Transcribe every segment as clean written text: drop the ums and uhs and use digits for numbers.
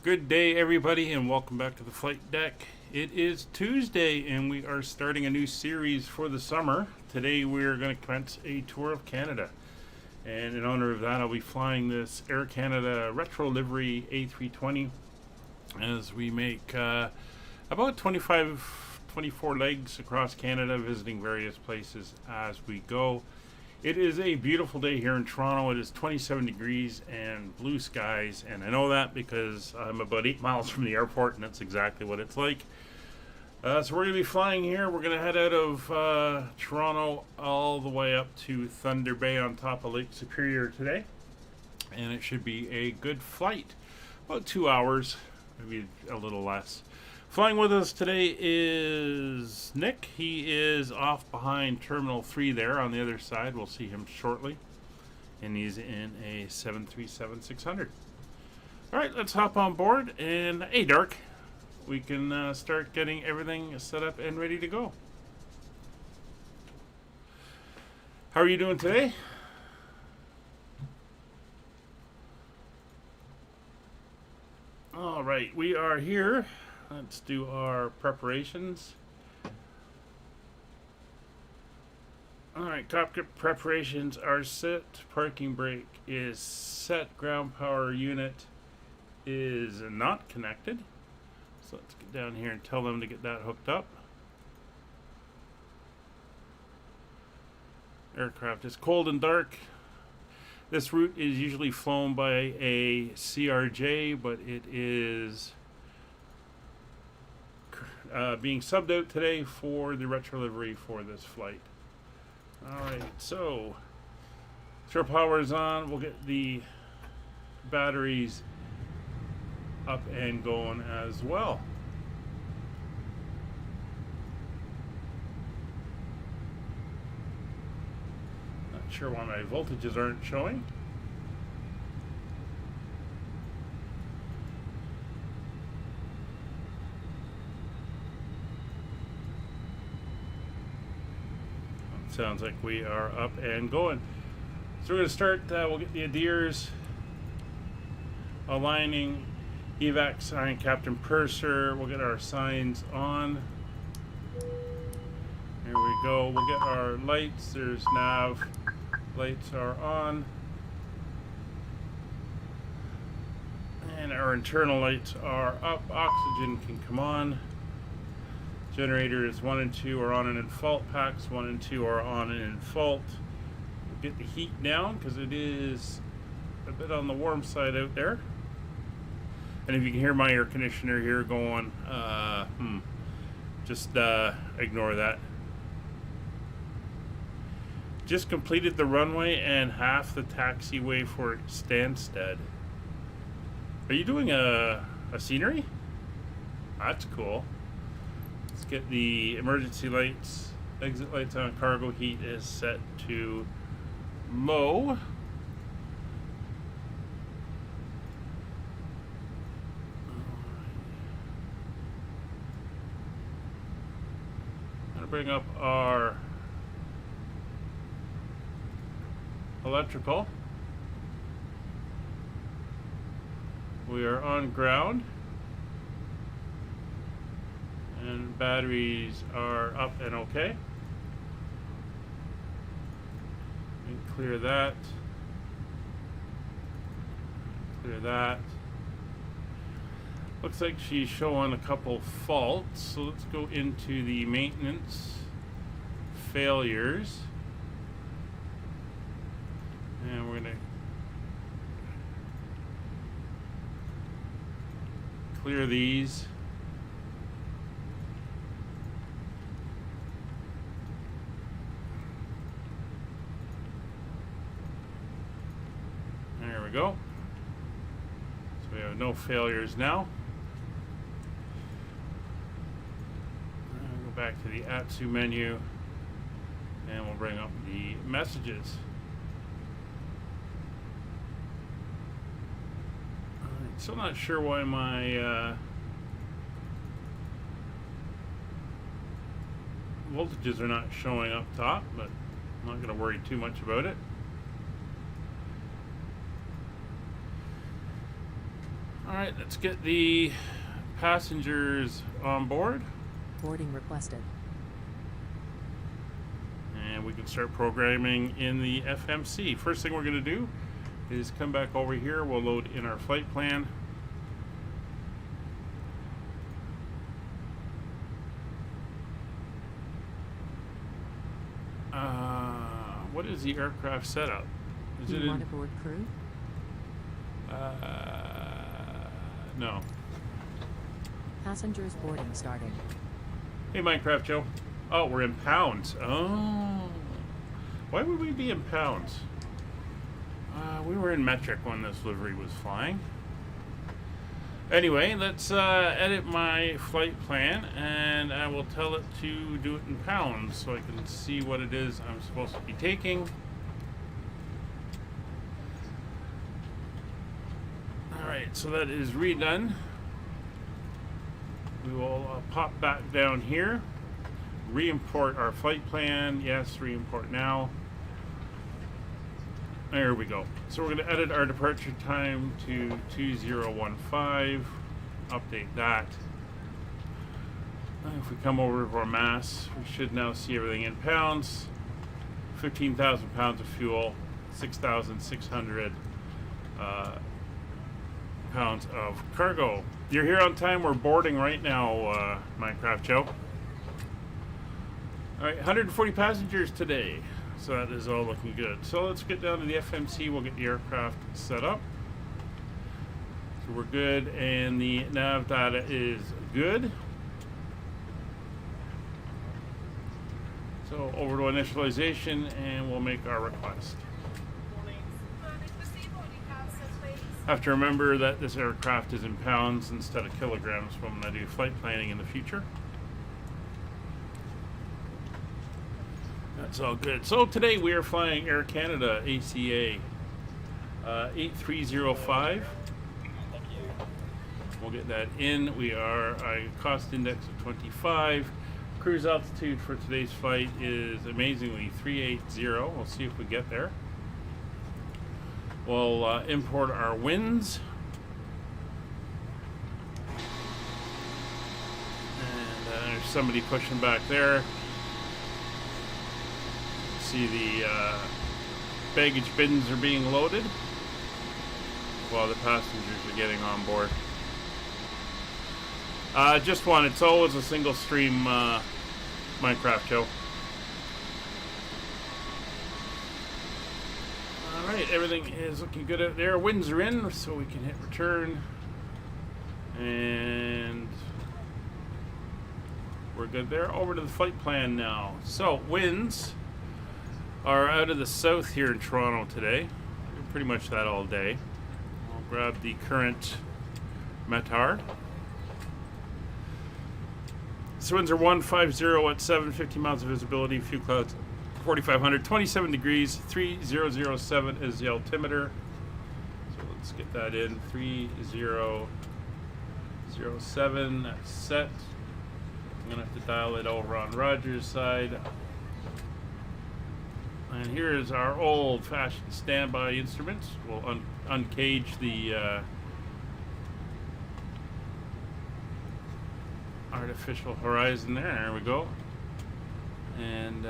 Good day, everybody, and welcome back to the flight deck. It is Tuesday, and we are starting a new series for the summer. Today, we are going to commence a tour of Canada, and in honor of that, I'll be flying this Air Canada retro livery A320 as we make about 24 legs across Canada, visiting various places as we go. It is a beautiful day here in Toronto. It is 27 degrees and blue skies, and I know that because I'm about 8 miles from the airport, and that's exactly what it's like. So we're going to be flying here. We're going to head out of Toronto all the way up to Thunder Bay on top of Lake Superior today, and it should be a good flight. About 2 hours, maybe a little less. Flying with us today is Nick. He is off behind Terminal 3 there on the other side. We'll see him shortly. And he's in a 737-600. All right, let's hop on board. And, hey, Dark, we can start getting everything set up and ready to go. How are you doing today? All right, we are here. Let's do our preparations. Alright, cockpit preparations are set. Parking brake is set. Ground power unit is not connected. So let's get down here and tell them to get that hooked up. Aircraft is cold and dark. This route is usually flown by a CRJ, but it is being subbed out today for the retro livery for this flight. Alright, so shore power is on. We'll get the batteries up and going as well. Not sure why my voltages aren't showing. Sounds like we are up and going. So we're going to start, we'll get the adheres aligning, evac sign, Captain Purser. We'll get our signs on. Here we go. We'll get our lights. There's nav. Lights are on. And our internal lights are up. Oxygen can come on. Generators 1 and 2 are on and in fault. Packs 1 and 2 are on and in fault. We'll get the heat down because it is a bit on the warm side out there. And if you can hear my air conditioner here going, just ignore that. Just completed the runway and half the taxiway for Stansted. Are you doing a scenery? That's cool. Let's get the emergency lights, exit lights on. Cargo heat is set to low. I'm going to bring up our electrical. We are on ground. And batteries are up and okay. And clear that. Clear that. Looks like she's showing a couple faults. So let's go into the maintenance failures. And we're going to clear these. There we go. So we have no failures now. Go back to the ATSU menu and we'll bring up the messages. Alright, still not sure why my voltages are not showing up top, but I'm not going to worry too much about it. Alright, let's get the passengers on board. Boarding requested. And we can start programming in the FMC. First thing we're going to do is come back over here. We'll load in our flight plan. What is the aircraft setup? Is it want to board crew? No. Passengers boarding starting. Hey, Minecraft Joe. Oh, we're in pounds. Oh. Why would we be in pounds? We were in metric when this livery was flying. Anyway, let's edit my flight plan, and I will tell it to do it in pounds so I can see what it is I'm supposed to be taking. Alright, so that is redone. We will pop back down here, re-import our flight plan. Yes, re-import now. There we go. So we're going to edit our departure time to 2015. Update that. If we come over to our mass, we should now see everything in pounds. 15,000 pounds of fuel, 6,600 pounds of cargo. You're here on time. We're boarding right now, Minecraft Joe. Alright, 140 passengers today. So that is all looking good. So let's get down to the FMC. We'll get the aircraft set up. So we're good, and the nav data is good. So over to initialization, and we'll make our request. Have to remember that this aircraft is in pounds instead of kilograms when I do flight planning in the future. That's all good. So today we are flying Air Canada ACA 8305. We'll get that in. We are a cost index of 25. Cruise altitude for today's flight is amazingly 380. We'll see if we get there. We'll import our winds. And there's somebody pushing back there. See the baggage bins are being loaded while the passengers are getting on board. Just one. It's always a single stream Minecraft Joe. Alright, everything is looking good out there. Winds are in, so we can hit return. And we're good there. Over to the flight plan now. So, winds are out of the south here in Toronto today. Pretty much that all day. I'll grab the current METAR. So winds are 150 at 750 miles of visibility, few clouds 4,500, 27 degrees, 3007 is the altimeter. So let's get that in. 3007, that's set. I'm gonna have to dial it over on Roger's side. And here is our old-fashioned standby instruments. We'll uncage the artificial horizon there. There we go. And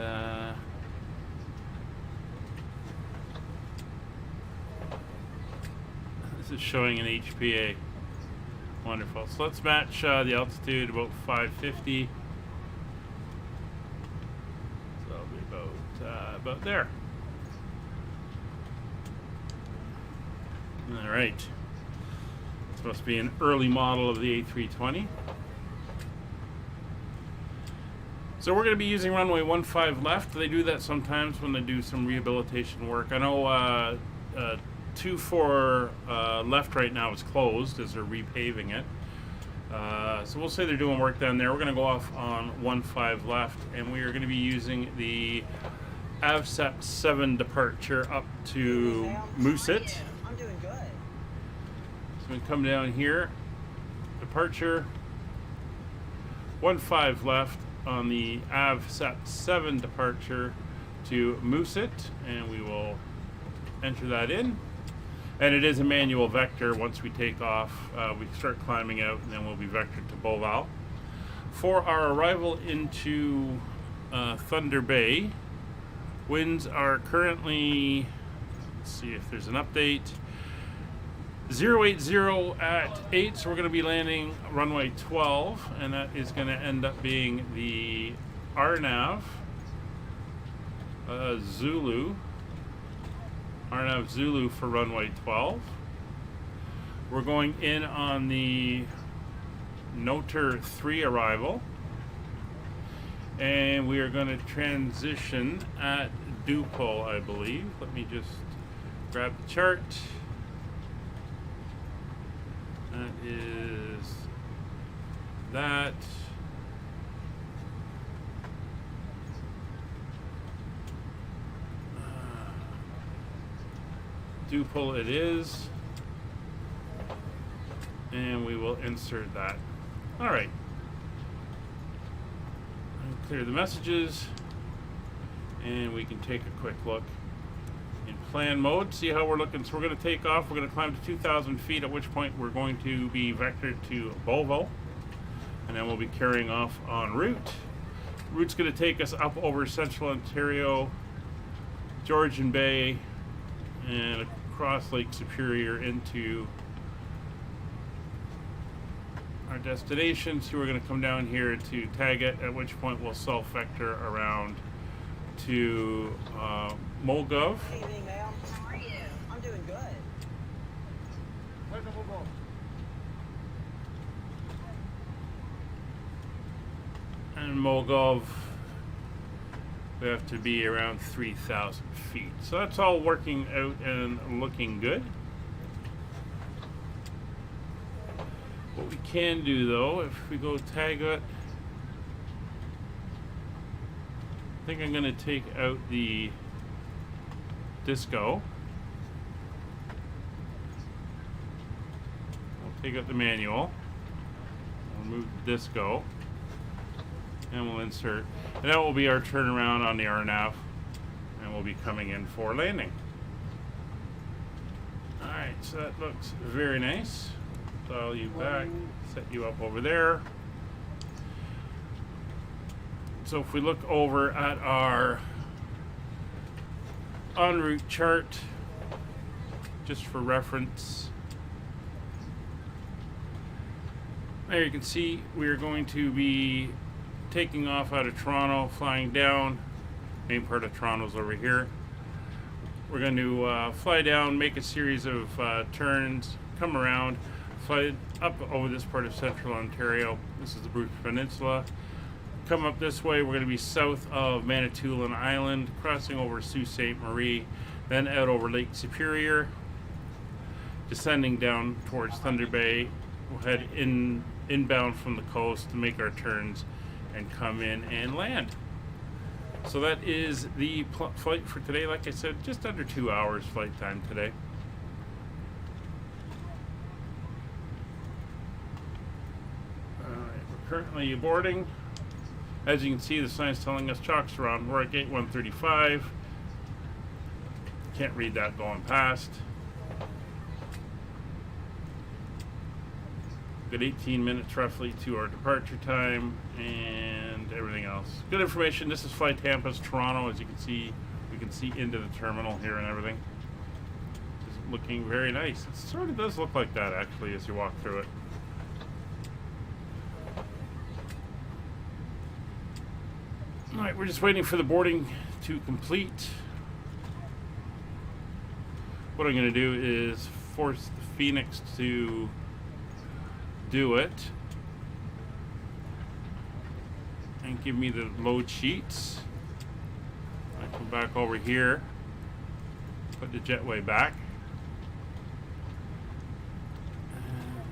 this is showing an HPA. Wonderful. So let's match the altitude about 550. So it'll be about there. All right. It's supposed to be an early model of the A320. So we're going to be using runway 15 left. They do that sometimes when they do some rehabilitation work. I know 24 left right now is closed as they're repaving it. So we'll say they're doing work down there. We're going to go off on 15 left, and we are going to be using the AVSEP 7 departure up to Moosit. I'm doing good. So we come down here, departure, 15 left on the AVSEP 7 departure to Moosit, and we will enter that in. And it is a manual vector. Once we take off, we start climbing out, and then we'll be vectored to Beauval. For our arrival into Thunder Bay, winds are currently, let's see if there's an update, 080 at 8, so we're going to be landing runway 12, and that is going to end up being the RNAV Zulu. RNAV Zulu for runway 12. We're going in on the Noter 3 arrival, and we are going to transition at Dupole, I believe. Let me just grab the chart. That is that. Dupole it is, and we will insert that. All right. Clear the messages, and we can take a quick look in plan mode, see how we're looking. So we're going to take off. We're going to climb to 2,000 feet, at which point we're going to be vectored to Beauval, and then we'll be carrying off en route. Route's going to take us up over Central Ontario, Georgian Bay, and across Lake Superior into our destination. So we're going to come down here to Tagat, at which point we'll self-vector around to Molgov. Good evening, ma'am. How are you? I'm doing good. Where's the Molgov? And Molgov, we have to be around 3,000 feet. So that's all working out and looking good. What we can do though, if we go Tagat, I think I'm going to take out the disco. We'll take out the manual. We'll remove the disco. And we'll insert. And that will be our turnaround on the RNAV. And we'll be coming in for landing. Alright, so that looks very nice. Dial you back, set you up over there. So if we look over at our en route chart, just for reference, there you can see we are going to be taking off out of Toronto, flying down. Main part of Toronto's over here. We're going to fly down, make a series of turns, come around, fly up over this part of Central Ontario. This is the Bruce Peninsula. Come up this way, we're going to be south of Manitoulin Island, crossing over Sault Ste. Marie, then out over Lake Superior, descending down towards Thunder Bay. We'll head inbound from the coast to make our turns and come in and land. So that is the flight for today. Like I said, just under 2 hours flight time today. Alright, we're currently boarding. As you can see, the sign's telling us chalks around. We're at gate 135. Can't read that going past. Good 18 minutes roughly to our departure time and everything else. Good information. This is Flight Tampa's Toronto. As you can see, we can see into the terminal here and everything. It's looking very nice. It sort of does look like that actually as you walk through it. Alright, we're just waiting for the boarding to complete. What I'm going to do is force the FENIX to do it and give me the load sheets. I come back over here, put the jetway back,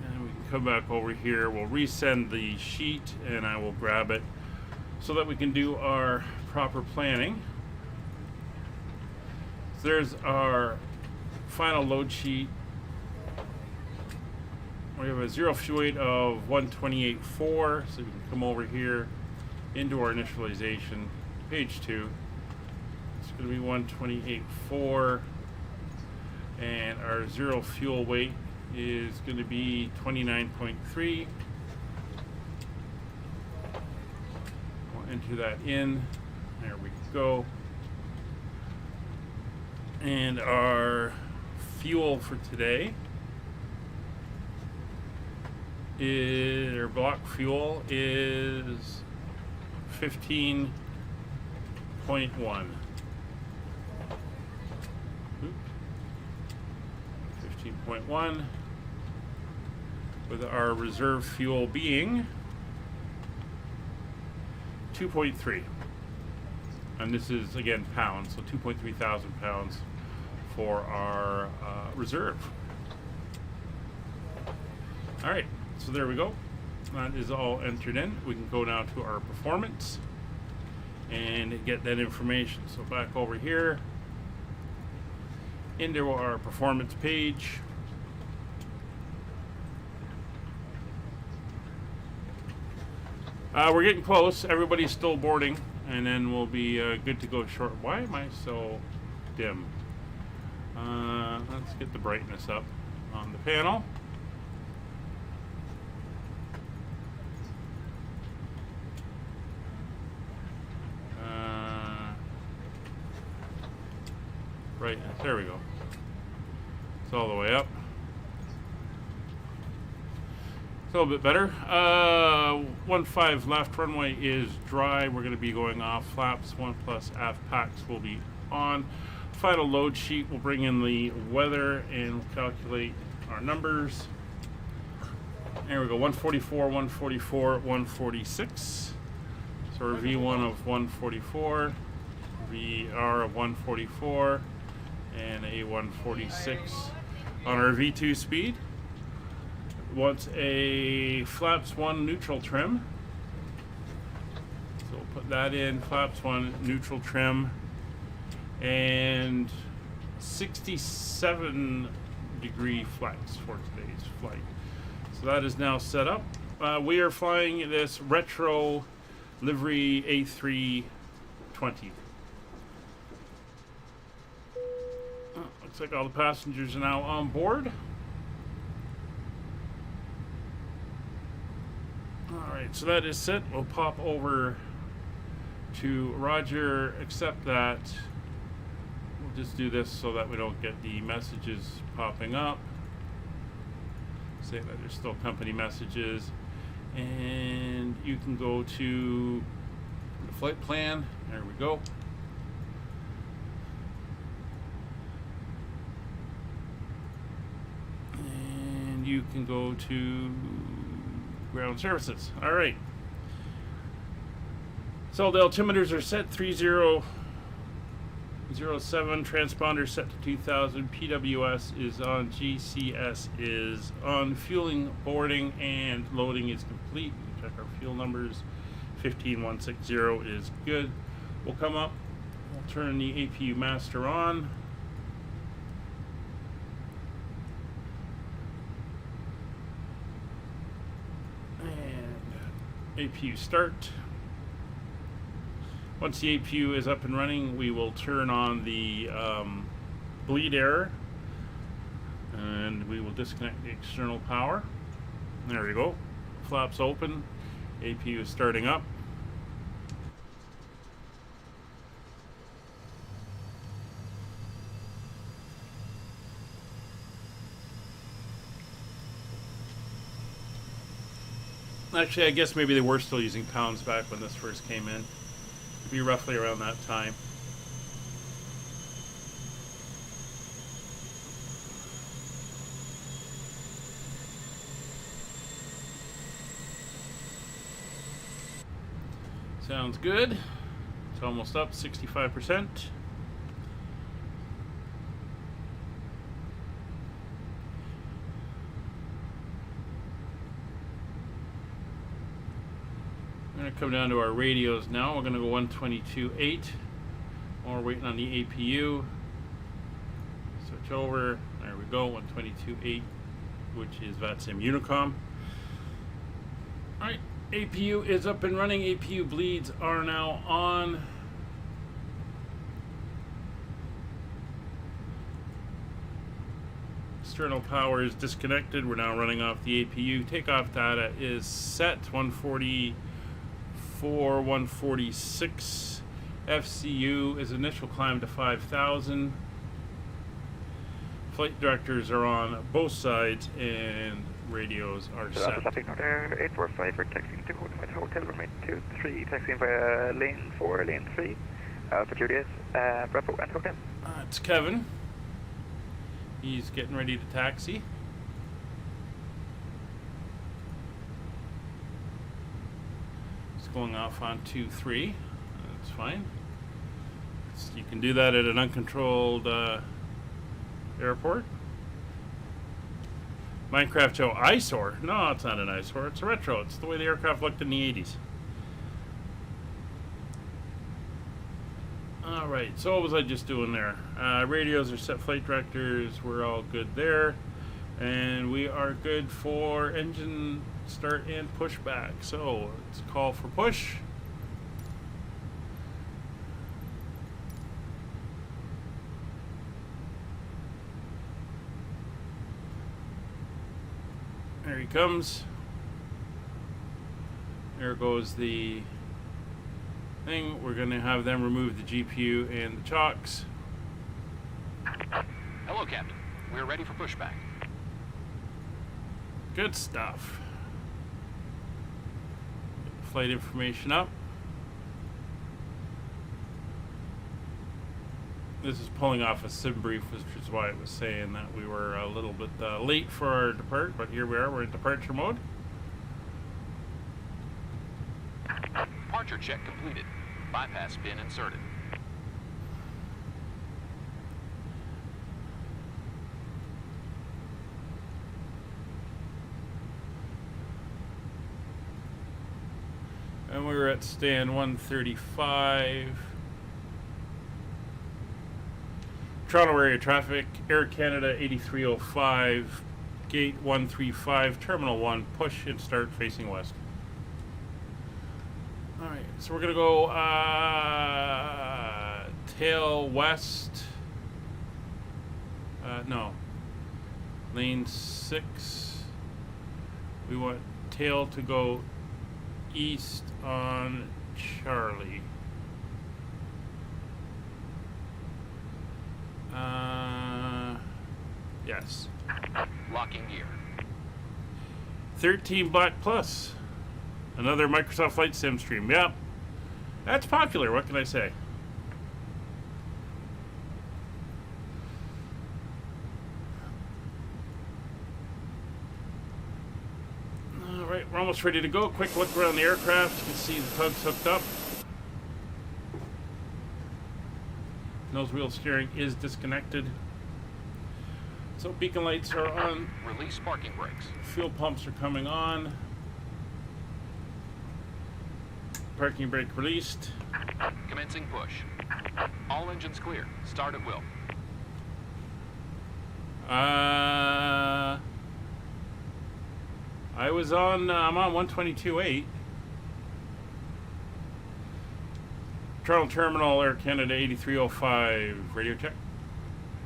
and we can come back over here. We'll resend the sheet and I will grab it so that we can do our proper planning. So there's our final load sheet. We have a zero fuel weight of 128.4, so we can come over here into our initialization, page 2. It's going to be 128.4. And our zero fuel weight is going to be 29.3. We'll enter that in. There we go. And our fuel for today is, our block fuel is 15.1. 15.1, with our reserve fuel being 2.3. And this is again pounds, so 2.3 thousand pounds for our reserve. All right, so there we go. That is all entered in. We can go now to our performance and get that information. So back over here into our performance page. We're getting close. Everybody's still boarding, and then we'll be good to go short. Why am I so dim? Let's get the brightness up on the panel. Brightness, there we go. It's all the way up. It's a little bit better. 15 left, runway is dry. We're going to be going off flaps. 1+ aft packs will be on. Final load sheet will bring in the weather and we'll calculate our numbers. There we go, 144, 144, 146. So our V1 of 144, VR of 144, and a 146 on our V2 speed. Wants a flaps 1 neutral trim. So we'll put that in, flaps 1 neutral trim, and 67 degree flex for today's flight. So that is now set up. We are flying this retro livery A320. Looks like all the passengers are now on board. Alright, so that is set. We'll pop over to Roger, accept that. We'll just do this so that we don't get the messages popping up. Say that there's still company messages. And you can go to the flight plan. There we go. And you can go to ground services. All right. So the altimeters are set 3007, transponder set to 2000, PWS is on, GCS is on, fueling, boarding, and loading is complete. We can check our fuel numbers. 15160 is good. We'll come up, we'll turn the APU master on. APU start. Once the APU is up and running, we will turn on the bleed error and we will disconnect the external power. There we go. Flaps open. APU is starting up. Actually, I guess maybe they were still using pounds back when this first came in. It'd be roughly around that time. Sounds good. It's almost up, 65%. We're going to come down to our radios now. We're going to go 122.8 while we're waiting on the APU. Switch over. There we go, 122.8, which is VATSIM Unicom. Alright, APU is up and running. APU bleeds are now on. External power is disconnected. We're now running off the APU. Takeoff data is set 144, 146. FCU is initial climb to 5,000. Flight directors are on both sides and radios are set. Traffic order 845 for taxiing to Hotel Room 823, taxiing via lane 4, lane 3. Altitude is Bravo and Hotel. It's Kevin. He's getting ready to taxi. It's going off on 2-3. That's fine. You can do that at an uncontrolled airport. Minecraft Joe, eyesore? No, it's not an eyesore. It's a retro. It's the way the aircraft looked in the 80s. Alright, so what was I just doing there? Radios are set, flight directors, we're all good there. And we are good for engine start and push back. So let's call for push. There he comes. There goes the thing. We're going to have them remove the GPU and the chocks. Hello, Captain. We're ready for pushback. Good stuff. Flight information up. This is pulling off a sim brief, which is why it was saying that we were a little bit late for our depart, but here we are. We're in departure mode. Departure check completed. Bypass pin inserted. And we were at stand 135. Toronto area traffic, Air Canada 8305, gate 135, terminal 1, push and start facing west. Alright, so we're going to go tail west. No. Lane 6. We want tail to go east on Charlie. Yes. Locking gear. 13 Black Plus. Another Microsoft Flight Sim stream. Yep. That's popular. What can I say? Alright, we're almost ready to go. Quick look around the aircraft. You can see the tug's hooked up. Nose wheel steering is disconnected. So beacon lights are on. Release parking brakes. Fuel pumps are coming on. Parking brake released. Commencing push. All engines clear. Start at will. I was on, I'm on 122.8. Toronto Terminal, Air Canada 8305. Radio check.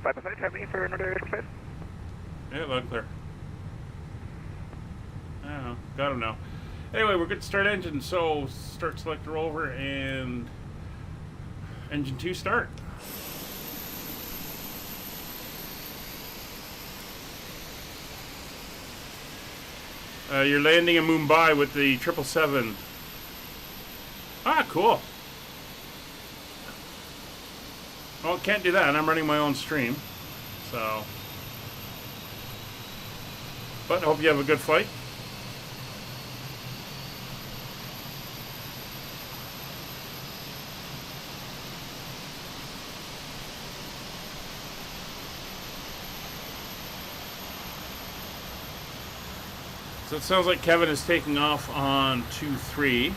5% happening for another 845. Yeah, loud and clear. I don't know. Got him now. Anyway, we're good to start engine, so start selector over and engine 2 start. You're landing in Mumbai with the 777. Ah, cool. Well, can't do that. I'm running my own stream, so. But I hope you have a good flight. So it sounds like Kevin is taking off on 2-3.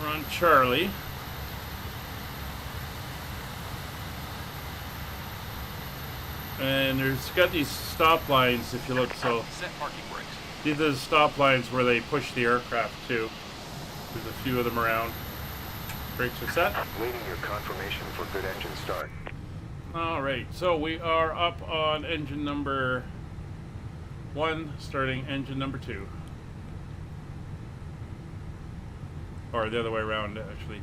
We're on Charlie. And there's got these stop lines if you look, so Set parking brakes. These are the stop lines where they push the aircraft to. There's a few of them around. Brakes are set. Waiting your confirmation for good engine start. Alright, so we are up on engine number 1, starting engine number 2. Or the other way around, actually.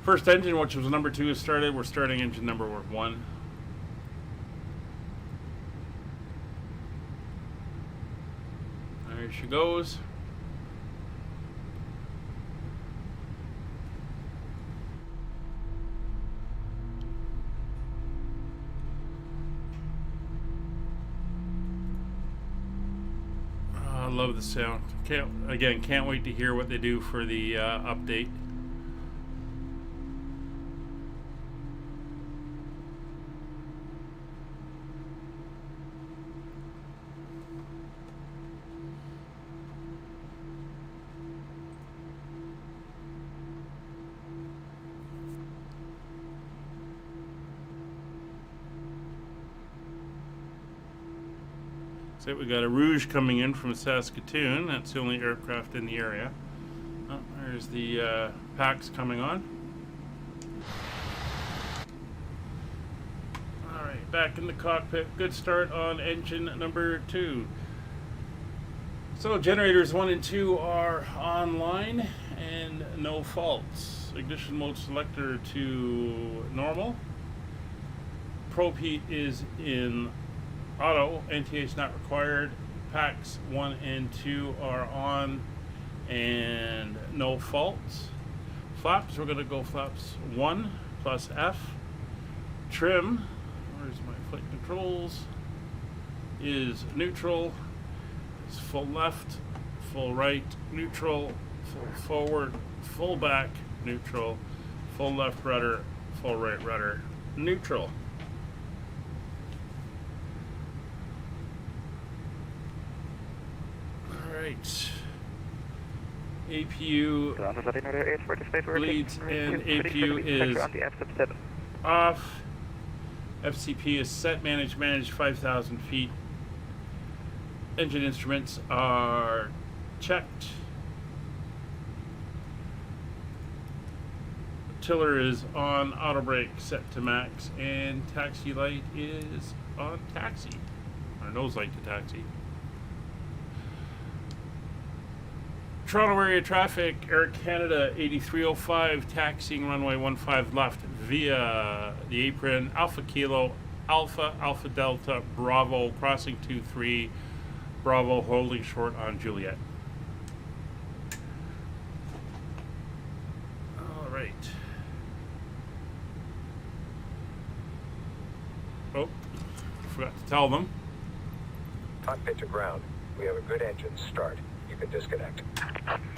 First engine, which was number 2, is started. We're starting engine number 1. There she goes. I love the sound. Can't wait to hear what they do for the update. So we got a Rouge coming in from Saskatoon. That's the only aircraft in the area. Oh, there's the PAX coming on. Alright, back in the cockpit. Good start on engine number 2. So generators 1 and 2 are online and no faults. Ignition mode selector to normal. Probe heat is in auto. NTH not required. Packs 1 and 2 are on and no faults. Flaps, we're going to go flaps 1 plus F. Trim, where's my flight controls, is neutral. It's full left, full right, neutral, full forward, full back, neutral, full left rudder, full right rudder, neutral. Right. APU bleeds and APU is off. FCP is set, managed 5,000 feet. Engine instruments are checked. Tiller is on, auto brake set to max, and taxi light is on taxi. Or nose light to taxi. Toronto area traffic, Air Canada 8305, taxiing runway 15 left via the apron, Alpha Kilo, Alpha Delta, Bravo, crossing 23, Bravo holding short on Juliet. Alright. Oh, forgot to tell them. Cockpit to ground. We have a good engine start. You can disconnect.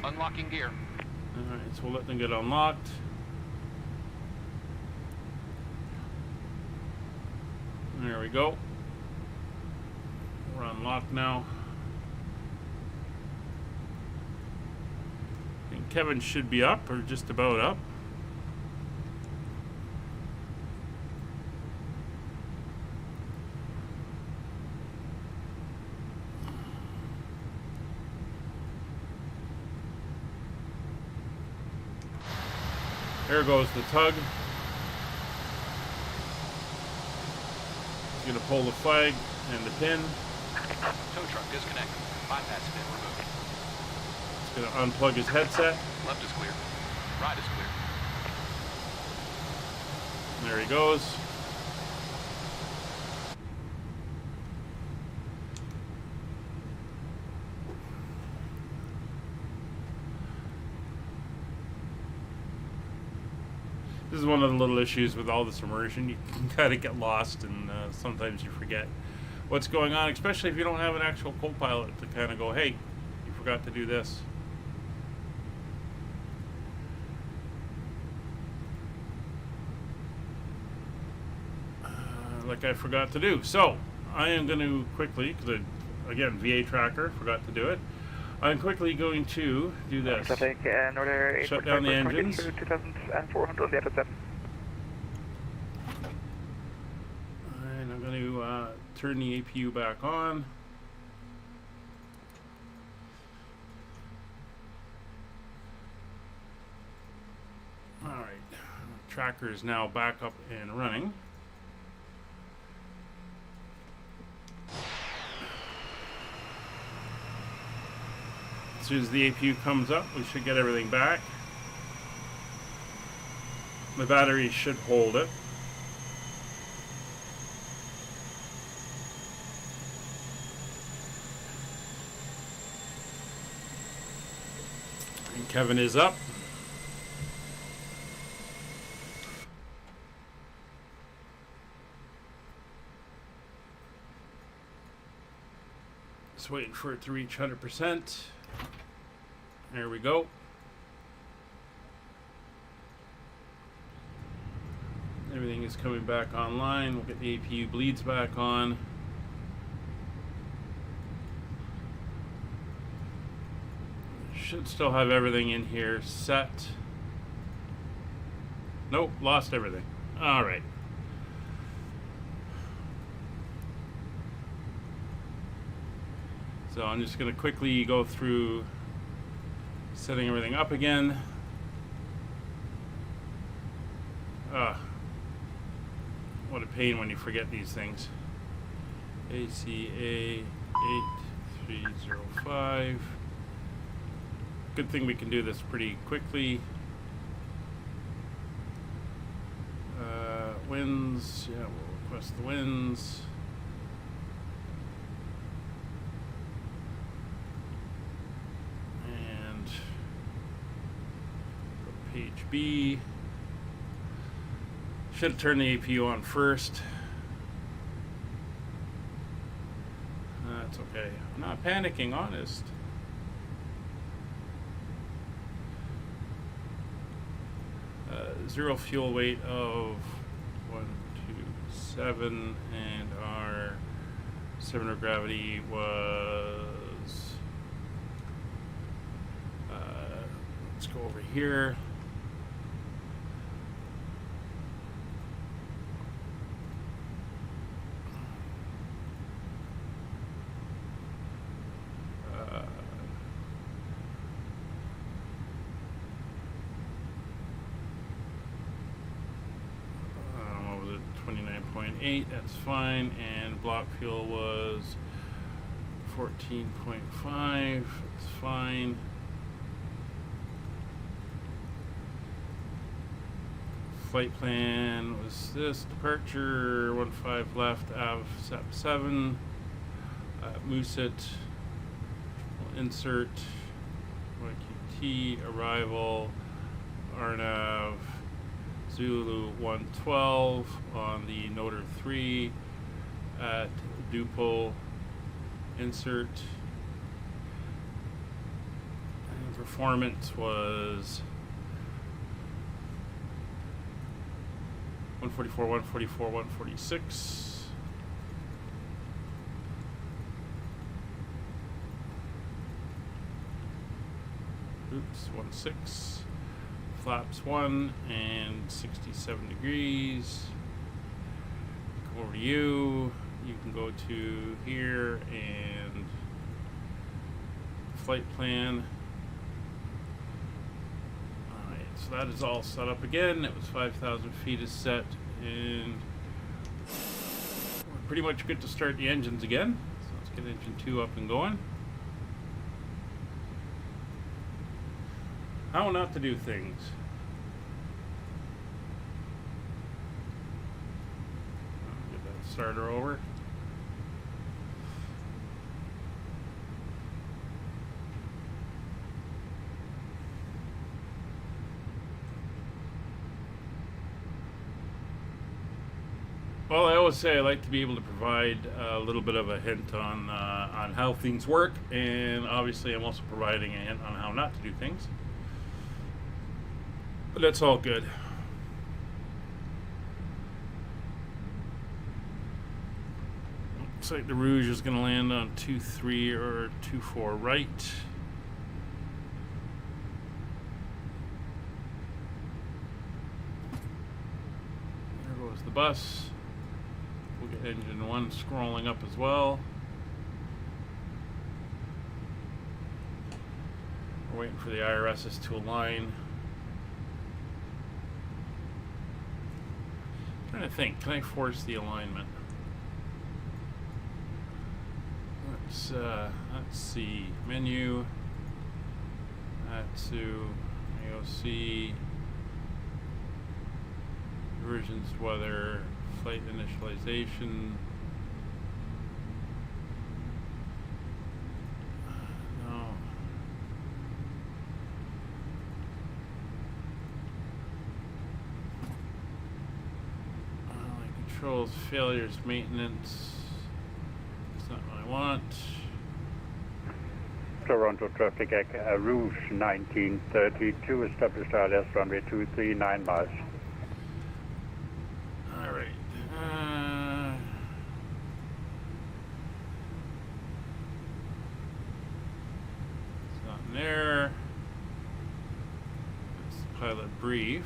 Unlocking gear. Alright, so we'll let them get unlocked. There we go. We're unlocked now. And Kevin should be up, or just about up. There goes the tug. He's going to pull the flag and the pin. Tow truck disconnected. Bypass pin removed. He's going to unplug his headset. Left is clear. Right is clear. There he goes. This is one of the little issues with all this immersion. You can kind of get lost, and sometimes you forget what's going on, especially if you don't have an actual co-pilot to kind of go, hey, you forgot to do this. Like I forgot to do. So, I am going to quickly, because again, VA tracker, forgot to do it. I'm quickly going to do this. Shut down the engines. And I'm going to turn the APU back on. tracker is now back up and running. As soon as the APU comes up, we should get everything back. The battery should hold it. And Kevin is up. Just waiting for it to reach 100%. There we go. Everything is coming back online. We'll get the APU bleeds back on. Should still have everything in here set. Nope, lost everything. All right. So I'm just going to quickly go through setting everything up again. What a pain when you forget these things. ACA 8305. Good thing we can do this pretty quickly. Winds, yeah, we'll request the winds. And page B. Should turn the APU on first. That's okay. I'm not panicking, honest. Zero fuel weight of 127, and our center of gravity was. Let's go over here. What was it? 29.8. That's fine. And block fuel was 14.5. That's fine. Flight plan was this: departure 15 left, Av 7, Moosit, we'll insert CYQT, arrival, RNAV, Zulu 112 on the Noter 3 at Dupo, insert, and performance was 144, 144, 146. Oops, 16. Flaps 1 and 67 degrees. Come over to you. You can go to here and flight plan. So that is all set up again. It was 5,000 feet is set, and we're pretty much good to start the engines again. So let's get engine 2 up and going. How not to do things. I'll get that starter over. Well, I always say I like to be able to provide a little bit of a hint on how things work, and obviously I'm also providing a hint on how not to do things. But that's all good. Looks like the Rouge is going to land on 2-3 or 2-4 right. There goes the bus. We'll get engine 1 scrolling up as well. We're waiting for the IRSs to align. trying to think, can I force the alignment? Let's see, menu, Atsu, AOC, versions, weather, flight initialization. No. Controls, failures, maintenance. That's not what I want. Toronto traffic at Rouge 1932, established ILS runway 23, 9 miles. Alright. It's not in there. It's pilot brief.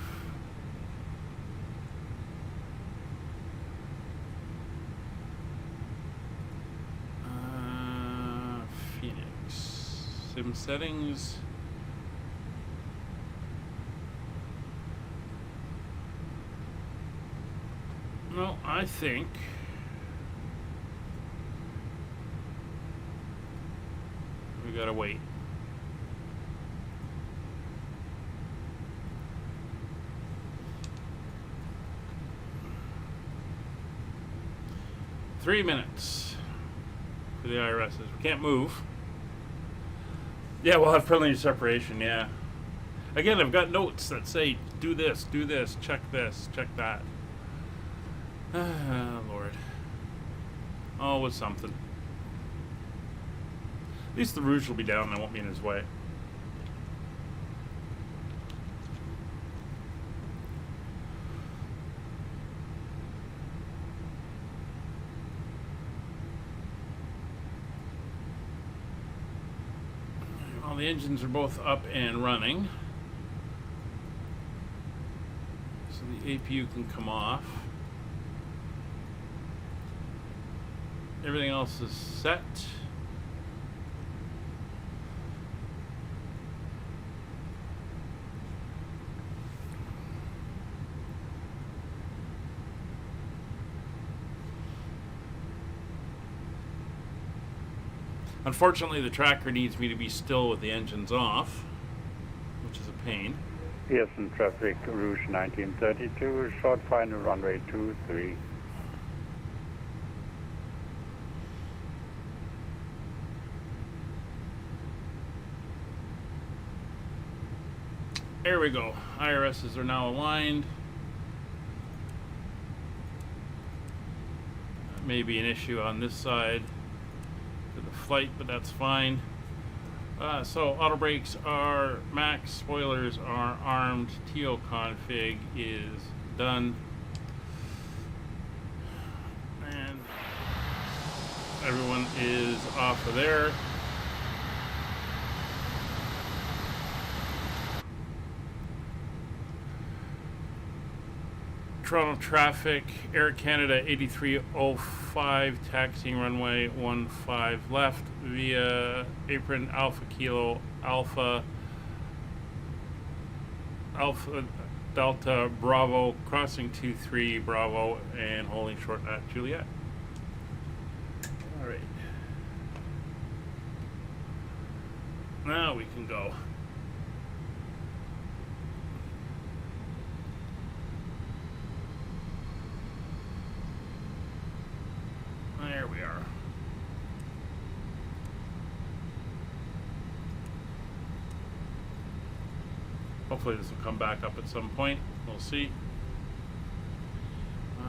FENIX. Sim settings. No, I think we gotta wait. Three minutes for the IRSs. We can't move. Yeah, we'll have privilege separation, yeah. Again, I've got notes that say, do this, check that. Ah, Lord. Always something. At least the Rouge will be down and I won't be in his way. All the engines are both up and running. So the APU can come off. Everything else is set. Unfortunately, the tracker needs me to be still with the engines off, which is a pain. Pearson traffic, Rouge 1932, short final runway 23. There we go. IRSs are now aligned. That may be an issue on this side for the flight, but that's fine. So auto brakes are max, spoilers are armed, TO config is done. And everyone is off of there. Toronto traffic, Air Canada 8305, taxiing runway 15 left via apron Alpha Kilo Alpha Delta Bravo, crossing 23 Bravo and holding short at Juliet. All right. Now we can go. There we are. Hopefully this will come back up at some point. We'll see.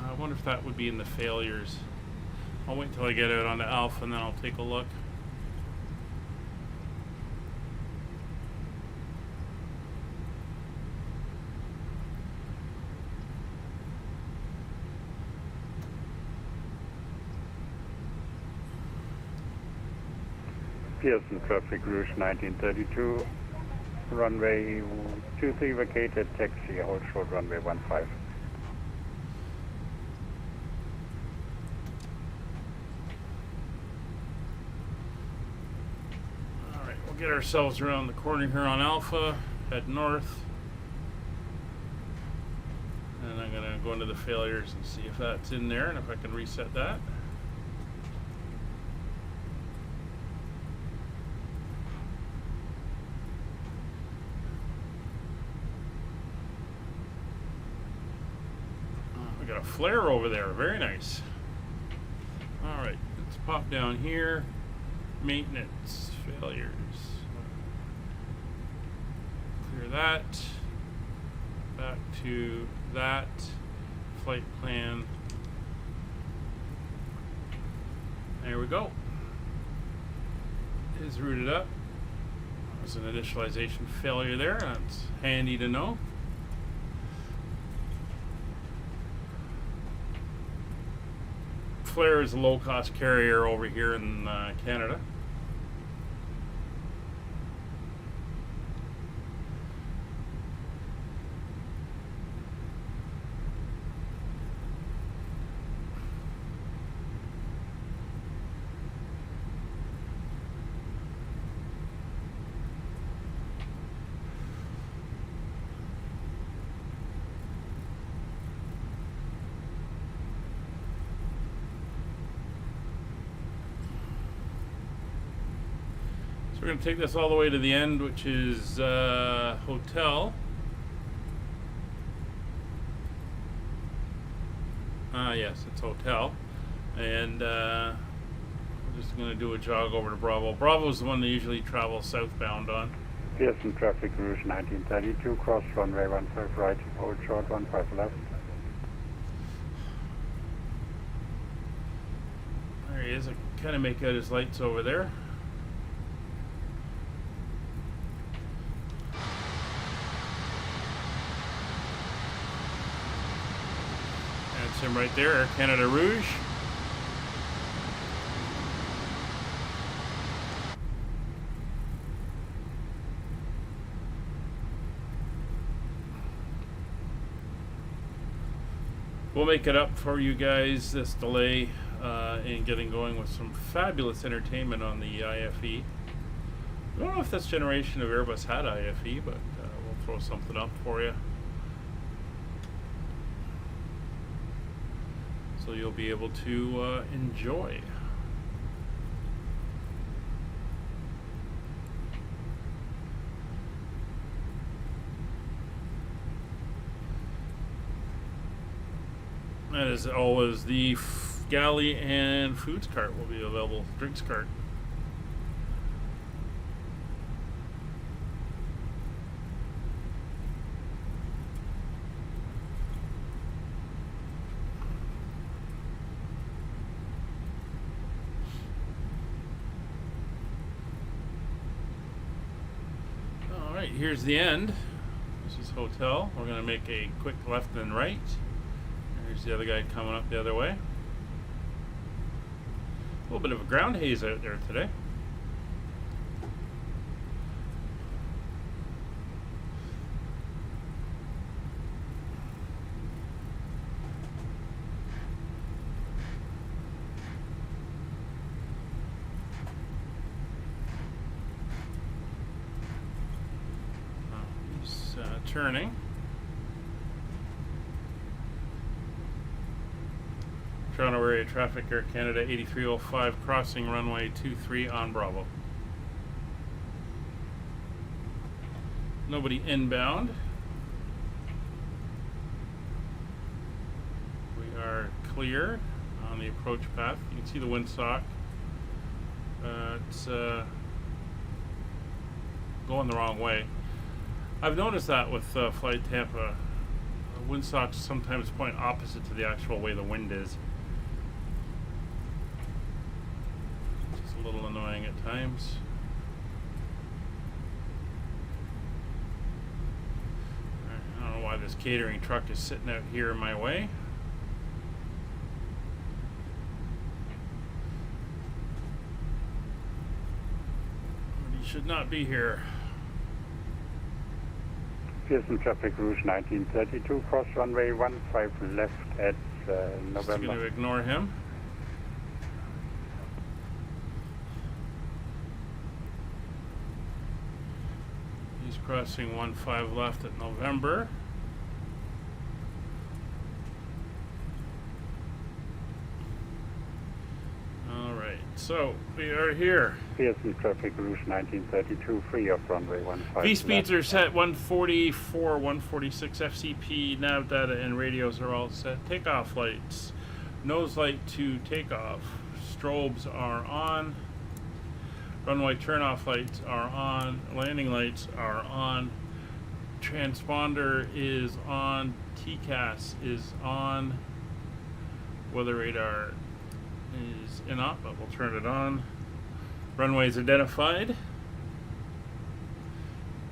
I wonder if that would be in the failures. I'll wait till I get it onto Alpha and then I'll take a look. Pearson traffic, Rouge 1932, runway 23 vacated, taxi, hold short runway 15. Alright, we'll get ourselves around the corner here on Alpha, head north. And I'm gonna go into the failures and see if that's in there and if I can reset that. We got a flare over there. Very nice. All right, let's pop down here. Maintenance failures. Clear that. Back to that. Flight plan. There we go. It is rooted up. There's an initialization failure there. That's handy to know. Flair is a low-cost carrier over here in Canada. So we're going to take this all the way to the end, which is hotel. Yes, it's hotel. And we're just going to do a jog over to Bravo. Bravo is the one they usually travel southbound on. Pearson traffic route 1932, cross runway 15 right, hold short 15 left. There he is. I can kind of make out his lights over there. That's him right there, Air Canada Rouge. We'll make it up for you guys, this delay in getting going with some fabulous entertainment on the IFE. I don't know if this generation of Airbus had IFE, but we'll throw something up for you. So you'll be able to enjoy. And as always, the galley and foods cart will be available. Drinks cart. All right, here's the end. This is hotel. We're going to make a quick left and right. There's the other guy coming up the other way. A little bit of a ground haze out there today. He's turning. Toronto area traffic, Air Canada 8305, crossing runway 23 on Bravo. Nobody inbound. We are clear on the approach path. You can see the windsock. It's going the wrong way. I've noticed that with Flight Tampa. Windsocks sometimes point opposite to the actual way the wind is. A little annoying at times. I don't know why this catering truck is sitting out here in my way. He should not be here. Pearson traffic route 1932, cross runway 15 left at November. Just going to ignore him. Crossing 15 left at November. So we are here. Pearson traffic Rouge 1932, free of runway 15. V speeds are set 144, 146 FCP, nav data and radios are all set. Takeoff lights, nose light to takeoff, strobes are on, runway turnoff lights are on, landing lights are on, transponder is on, TCAS is on, weather radar is not, but we'll turn it on. Runway is identified.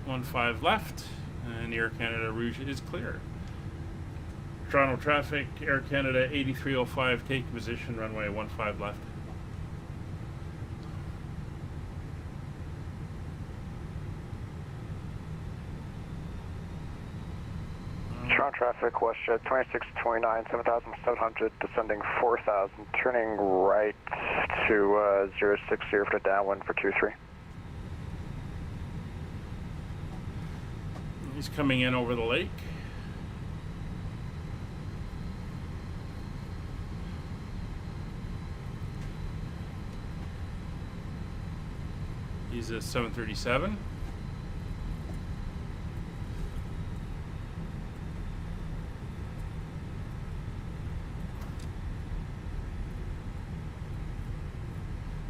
15 left, and Air Canada Rouge is clear. Toronto traffic, Air Canada 8305, take position, runway 15 left. Toronto traffic, WestJet 2629, 7,700, descending 4,000, turning right to 060 for downwind for 23. He's coming in over the lake. He's a 737.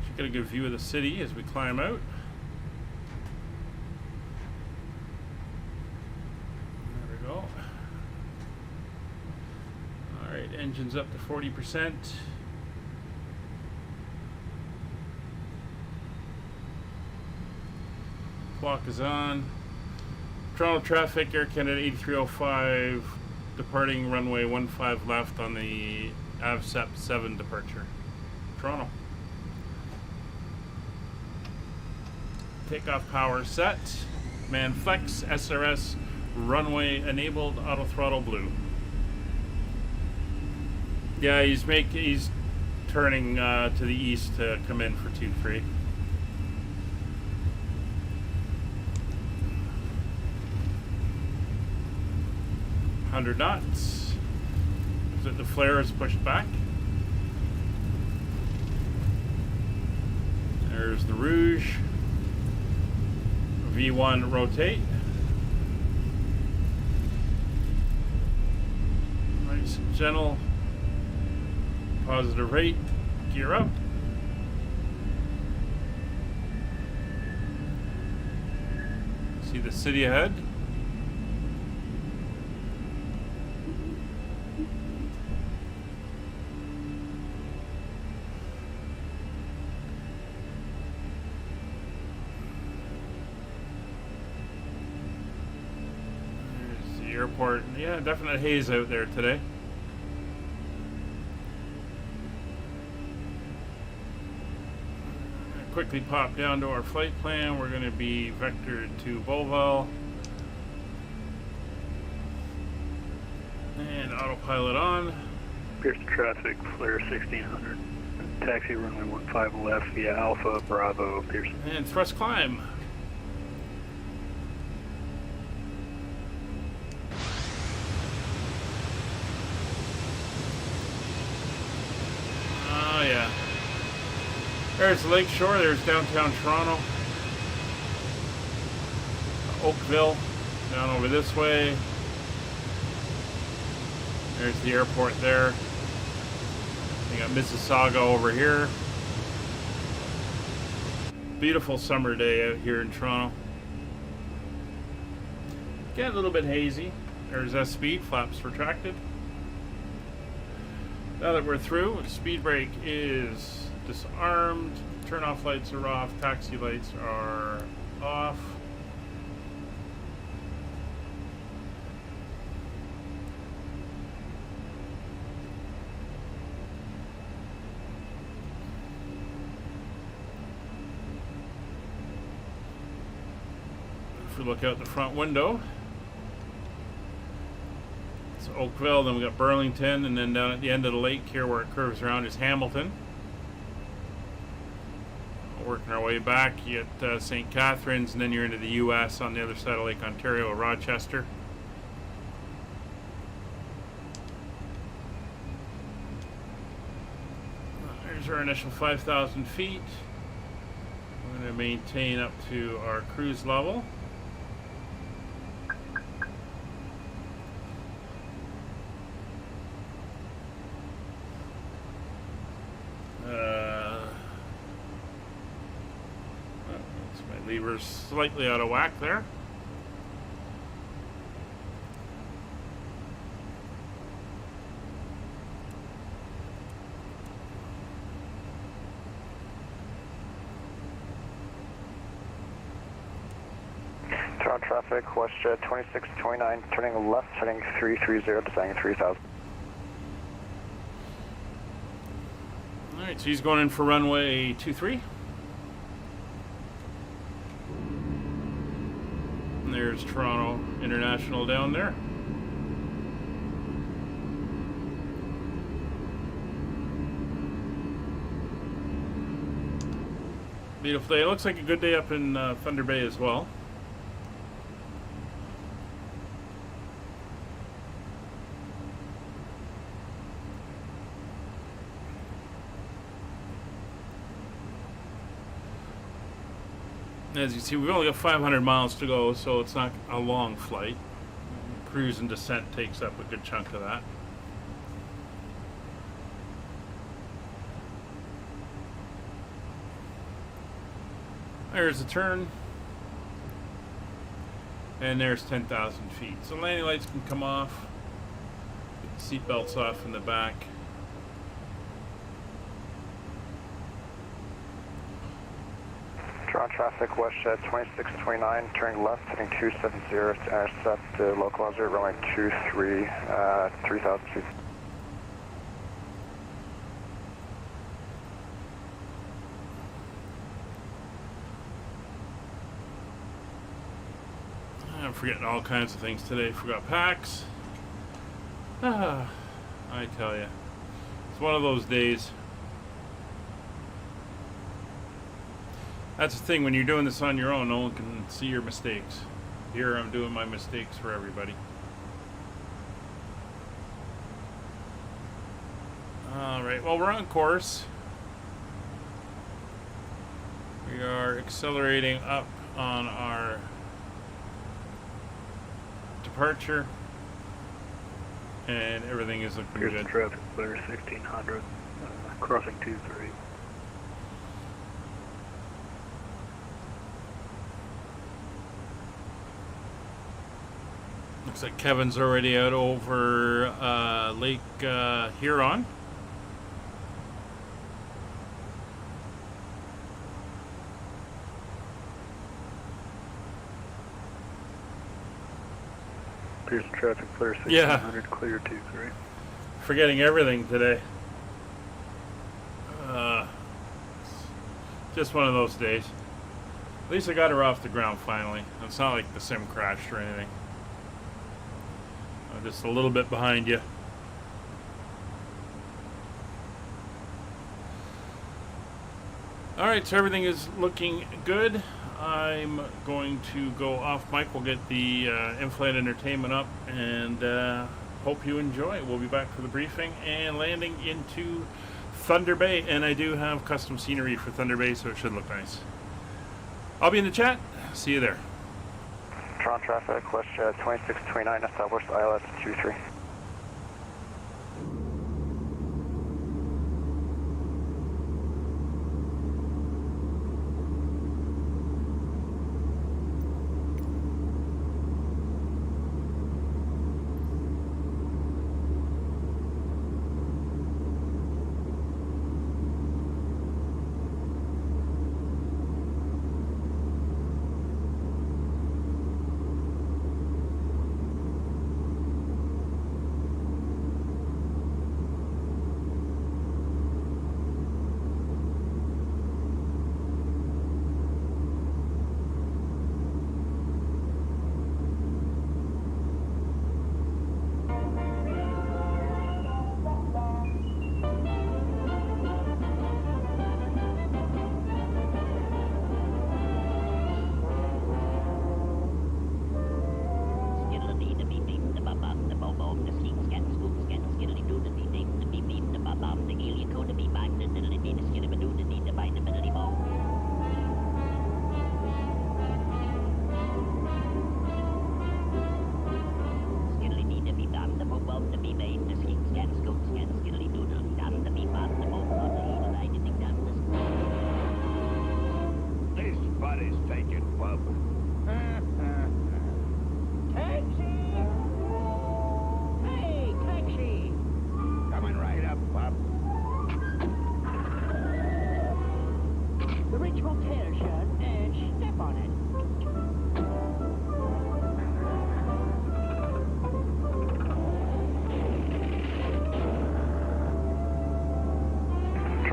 Should get a good view of the city as we climb out. There we go. Alright, engine's up to 40%. Clock is on. Toronto traffic, Air Canada 8305, departing runway 15 left on the AVSEP 7 departure. Toronto. Takeoff power set. Man flex, SRS, runway enabled, auto throttle blue. Yeah, he's turning to the east to come in for 23. knots. So the flare is pushed back. There's the Rouge. V1 rotate. Nice, gentle, positive rate. Gear up. See the city ahead. Airport. Yeah, definite haze out there today. Quickly pop down to our flight plan. We're going to be vectored to Beauval. And autopilot on. Pearson traffic, flare 1600. Taxi runway 15 left via Alpha Bravo Pearson. And thrust climb. Oh yeah. There's Lakeshore, there's downtown Toronto. Oakville, down over this way. There's the airport there. You got Mississauga over here. Beautiful summer day out here in Toronto. Get a little bit hazy. There's speed, flaps retracted. Now that we're through, speed brake is disarmed, turn off lights are off, taxi lights are off. If we look out the front window, it's Oakville, then we got Burlington, and then down at the end of the lake here where it curves around is Hamilton. Working our way back, you get St. Catharines, and then you're into the U.S. on the other side of Lake Ontario, Rochester. There's Here's our initial 5,000 feet. We're going to maintain up to our cruise level. My lever's slightly out of whack there. Toronto traffic, WestJet 2629, turning left, heading 330, descending 3000. Alright, so he's going in for runway 23. And there's Toronto International down there. Beautiful day. It looks like a good day up in Thunder Bay as well. As you see, we've only got 500 miles to go, so it's not a long flight. Cruise and descent takes up a good chunk of that. There's a turn. And there's 10,000 feet. So landing lights can come off. Get the seat belts off in the back. Toronto traffic, WestJet 2629, turning left, heading 270 to intercept the localizer, runway 23, 3000 feet. I'm forgetting all kinds of things today. Forgot packs. I tell you, it's one of those days. That's the thing, when you're doing this on your own, no one can see your mistakes. Here I'm doing my mistakes for everybody. Alright, well, we're on course. We are accelerating up on our departure. And everything is looking Pearson good. traffic, clear 1600, crossing 23. Looks like Kevin's already out over Lake Huron. Pearson traffic, clear Yeah. 1600, clear 23. Forgetting everything today. Just one of those days. At least I got her off the ground finally. It's not like the sim crashed or anything. I'm just a little bit behind you. Alright, so everything is looking good. I'm going to go off mic. We'll get the in-flight entertainment up and hope you enjoy. We'll be back for the briefing and landing into Thunder Bay. And I do have custom scenery for Thunder Bay, so it should look nice. I'll be in the chat. See you there. Toronto traffic, WestJet 2629, established ILS 23.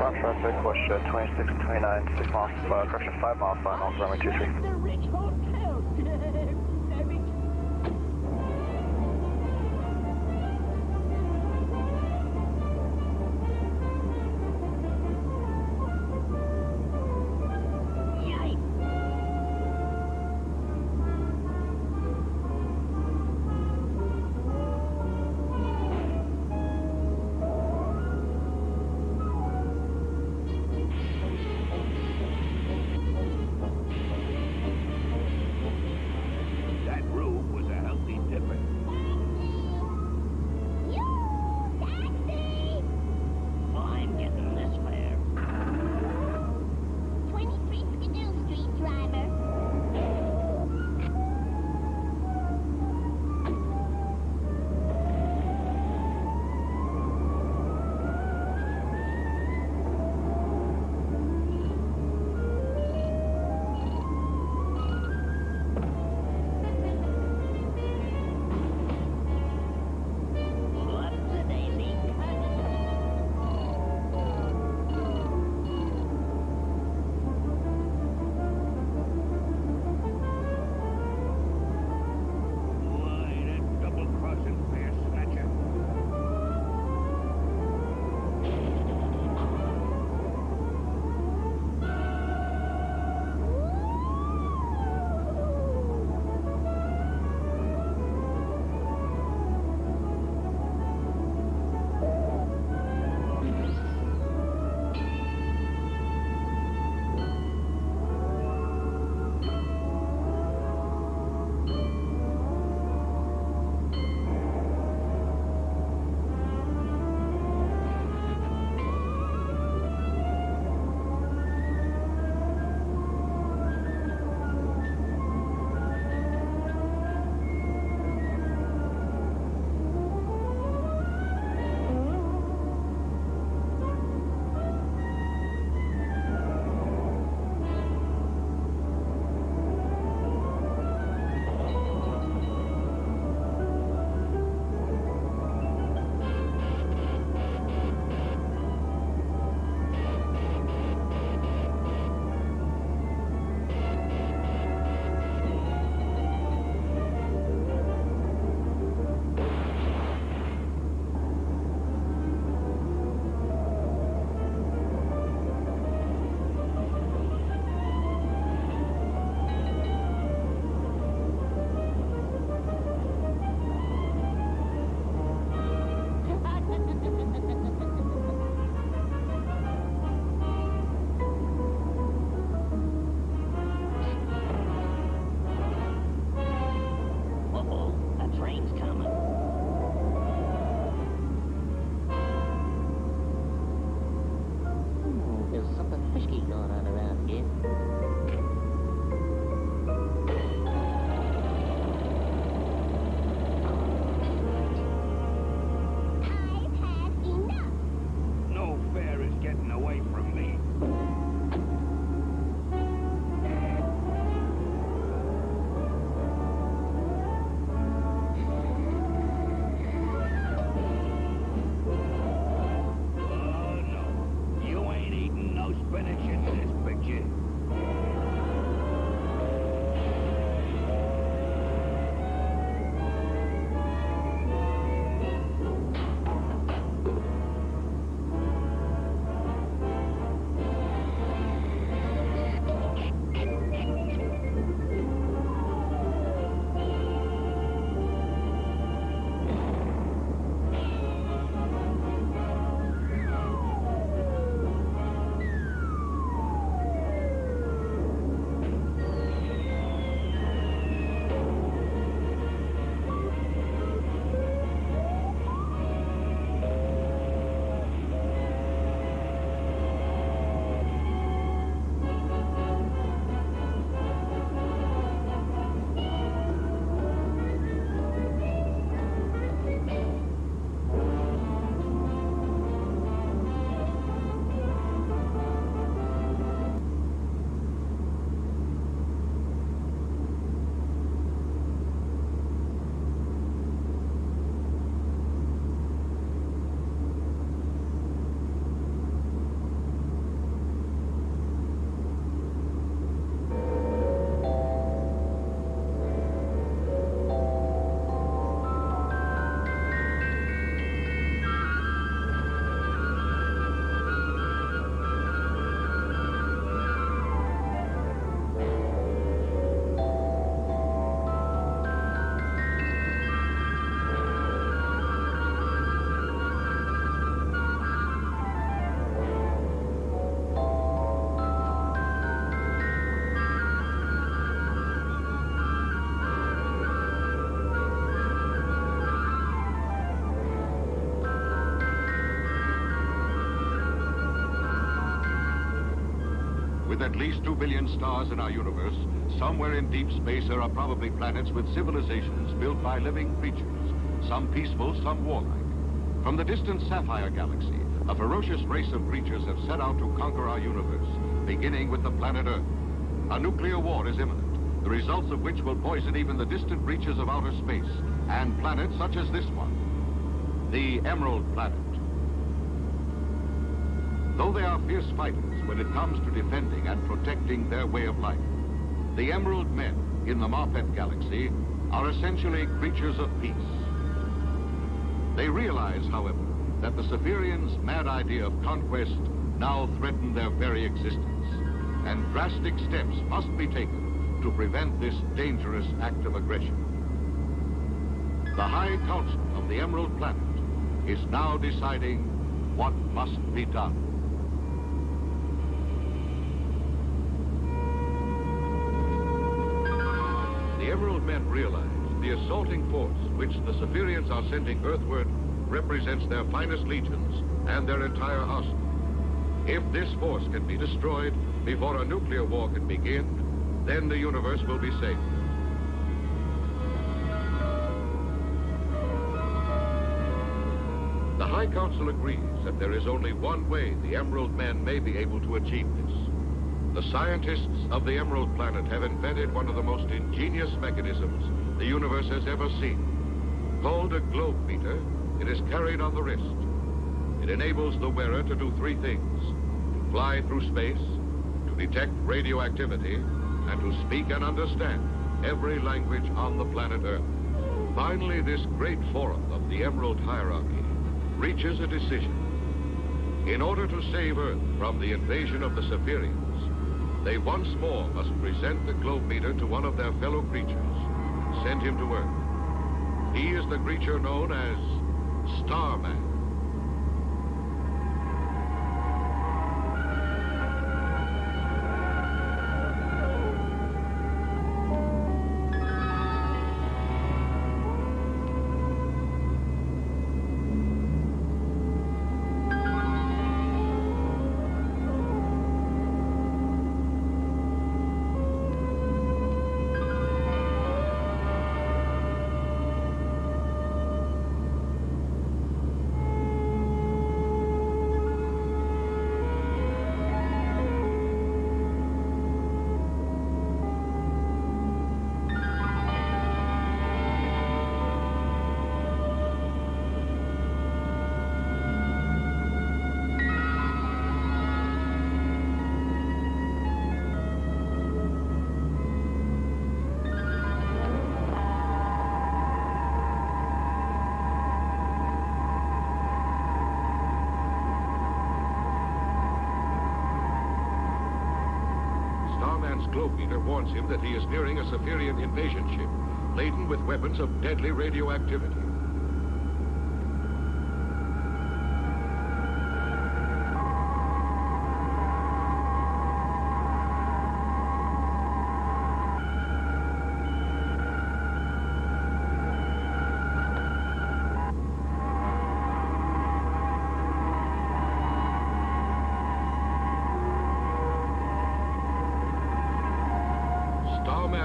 Toronto traffic, push 26 and 29, 6 miles, correction, 5 miles, final, runway 23. With at least 2 billion stars in our universe, somewhere in deep space there are probably planets with civilizations built by living creatures, some peaceful, some warlike. From the distant Sapphire Galaxy, a ferocious race of creatures have set out to conquer our universe, beginning with the planet Earth. A nuclear war is imminent, the results of which will poison even the distant reaches of outer space, and planets such as this one, the Emerald Planet. Though they are fierce fighters when it comes to defending and protecting their way of life, the Emerald Men in the Marpet Galaxy are essentially creatures of peace. They realize, however, that the Cephirians' mad idea of conquest now threaten their very existence, and drastic steps must be taken to prevent this dangerous act of aggression. The High Council of the Emerald Planet is now deciding what must be done. The Emerald Men realize the assaulting force which the Cephirians are sending earthward represents their finest legions and their entire arsenal. If this force can be destroyed before a nuclear war can begin, then the universe will be safe. The High Council agrees that there is only one way the Emerald Men may be able to achieve this. The scientists of the Emerald Planet have invented one of the most ingenious mechanisms the universe has ever seen. Called a globe meter, it is carried on the wrist. It enables the wearer to do three things: to fly through space, to detect radioactivity, and to speak and understand every language on the planet Earth. Finally, this great forum of the Emerald Hierarchy reaches a decision. In order to save Earth from the invasion of the Cephirians, they once more must present the globe meter to one of their fellow creatures, send him to Earth. He is the creature known as Starman. Globe meter warns him that he is nearing a Cephirian invasion ship, laden with weapons of deadly radioactivity.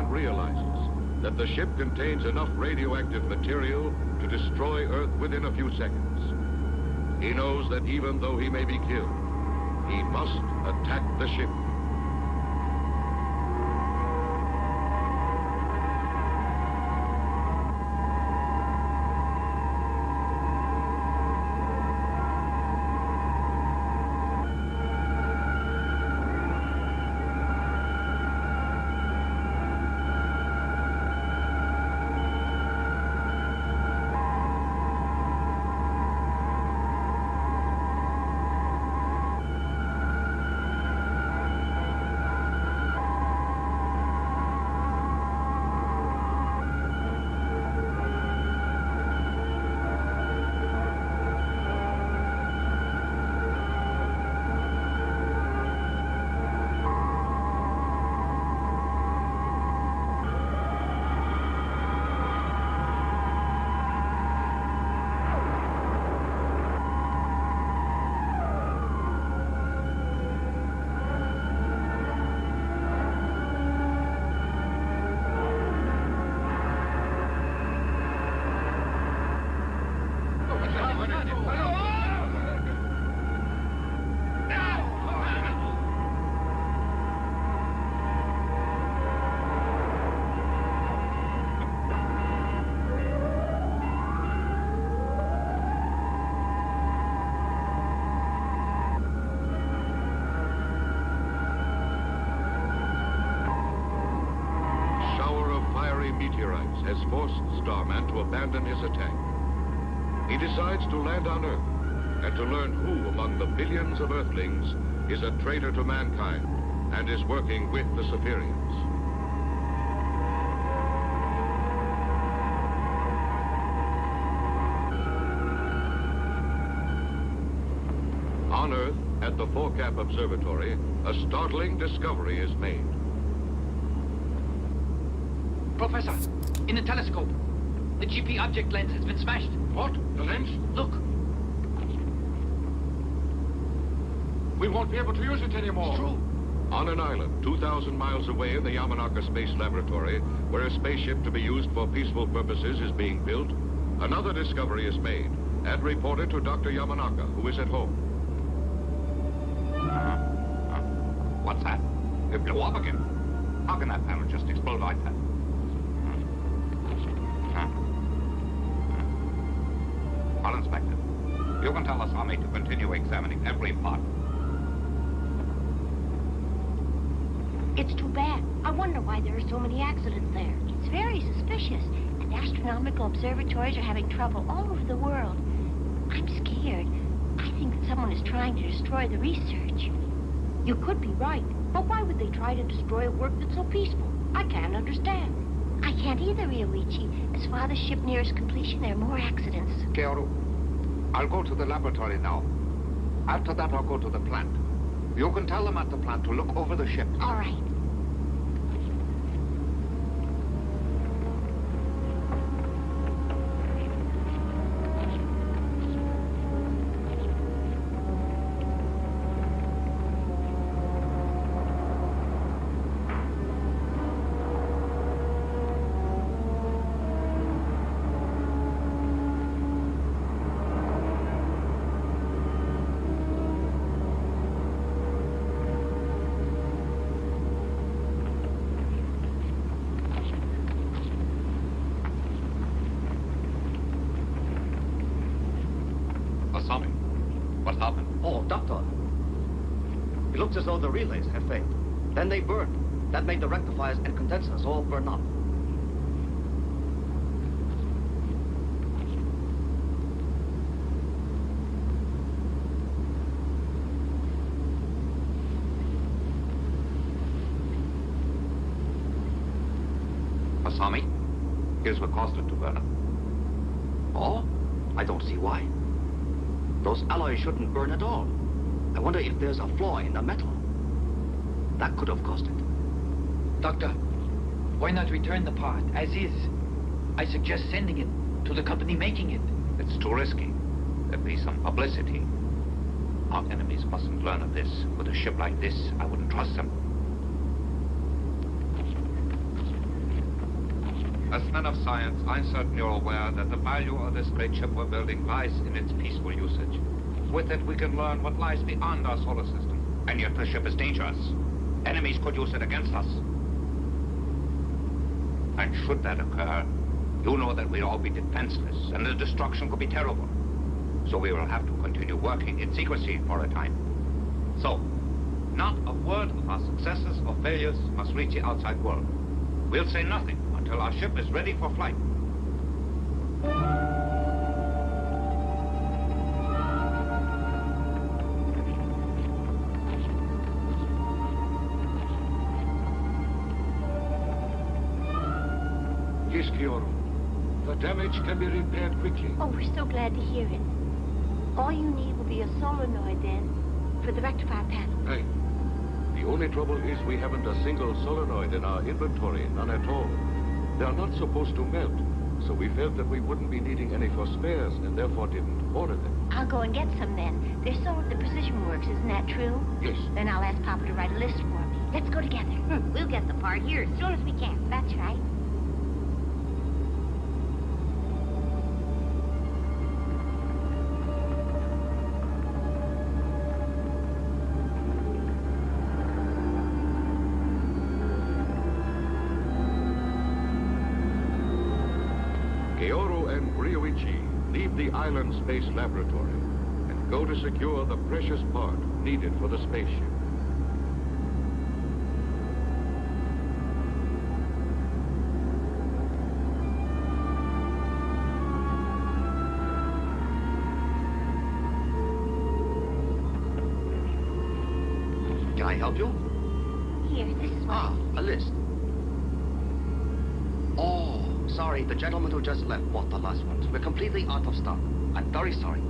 Realizes that the ship contains enough radioactive material to destroy Earth within a few seconds. He knows that even though he may be killed, he must attack the ship. has forced Starman to abandon his attack. He decides to land on Earth and to learn who among the billions of Earthlings is a traitor to mankind and is working with the Cypherians. On Earth, at the Forecap Observatory, a startling discovery is made. Professor, in the telescope, the GP object lens has been smashed. What? The lens? Look. We won't be able to use it anymore. It's true. On an island 2,000 miles away in the Yamanaka Space Laboratory, where a spaceship to be used for peaceful purposes is being built, another discovery is made and reported to Dr. Yamanaka, who is at home. What's that? It blew up again. How can that panel just explode like that? Well, Inspector, you can tell Asami to continue examining every part. It's too bad. I wonder why there are so many accidents there. It's very suspicious, and astronomical observatories are having trouble all over the world. I'm scared. I think that someone is trying to destroy the research. You could be right, but why would they try to destroy a work that's so peaceful? I can't understand. I can't either, Ryoichi. As far as the ship nears completion, there are more accidents. Keoru, I'll go to the laboratory now. After that, I'll go to the plant. You can tell them at the plant to look over the ship. All right. What happened? Oh, Doctor. It looks as though the relays have failed. Then they burned. That made the rectifiers and condensers all burn up. Asami, here's what caused it to burn up. Oh? I don't see why. Those alloys shouldn't burn at all. I wonder if there's a flaw in the metal. That could have caused it. Doctor, why not return the part as is? I suggest sending it to the company making it. It's too risky. There'd be some publicity. Our enemies mustn't learn of this. With a ship like this, I wouldn't trust them. As men of science, I'm certain you're aware that the value of this great ship we're building lies in its peaceful usage. With it, we can learn what lies beyond our solar system. And yet the ship is dangerous. Enemies could use it against us. And should that occur, you know that we'll all be defenseless, and the destruction could be terrible. So we will have to continue working in secrecy for a time. So, not a word of our successes or failures must reach the outside world. We'll say nothing until our ship is ready for flight. Yes, Keoru. The damage can be repaired quickly. Oh, we're so glad to hear it. All you need will be a solenoid then, for the rectifier panel. Right. The only trouble is we haven't a single solenoid in our inventory, none at all. They are not supposed to melt, so we felt that we wouldn't be needing any for spares and therefore didn't order them. I'll go and get some then. They're sold at the Precision Works, isn't that true? Yes. Then I'll ask Papa to write a list for me. Let's go together. We'll get the part here as soon as we can. That's right. Keoru and Ryoichi leave the island space laboratory and go to secure the precious part needed for the spaceship. Can I help you? Here, this is Ah, a list. Oh, sorry, the gentleman who just left bought the last ones. We're completely out of stock. I'm very sorry.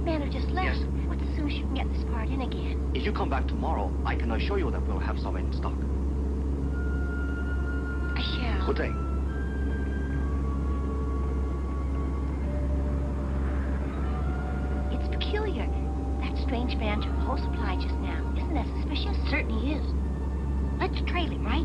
man who just left. Yes. What's as soon as you can get this part in again? If you come back tomorrow, I can assure you that we'll have some in stock. I shall. Good day. It's peculiar. That strange man took whole supply just now. Isn't that suspicious? Certainly is. Let's trail him, right?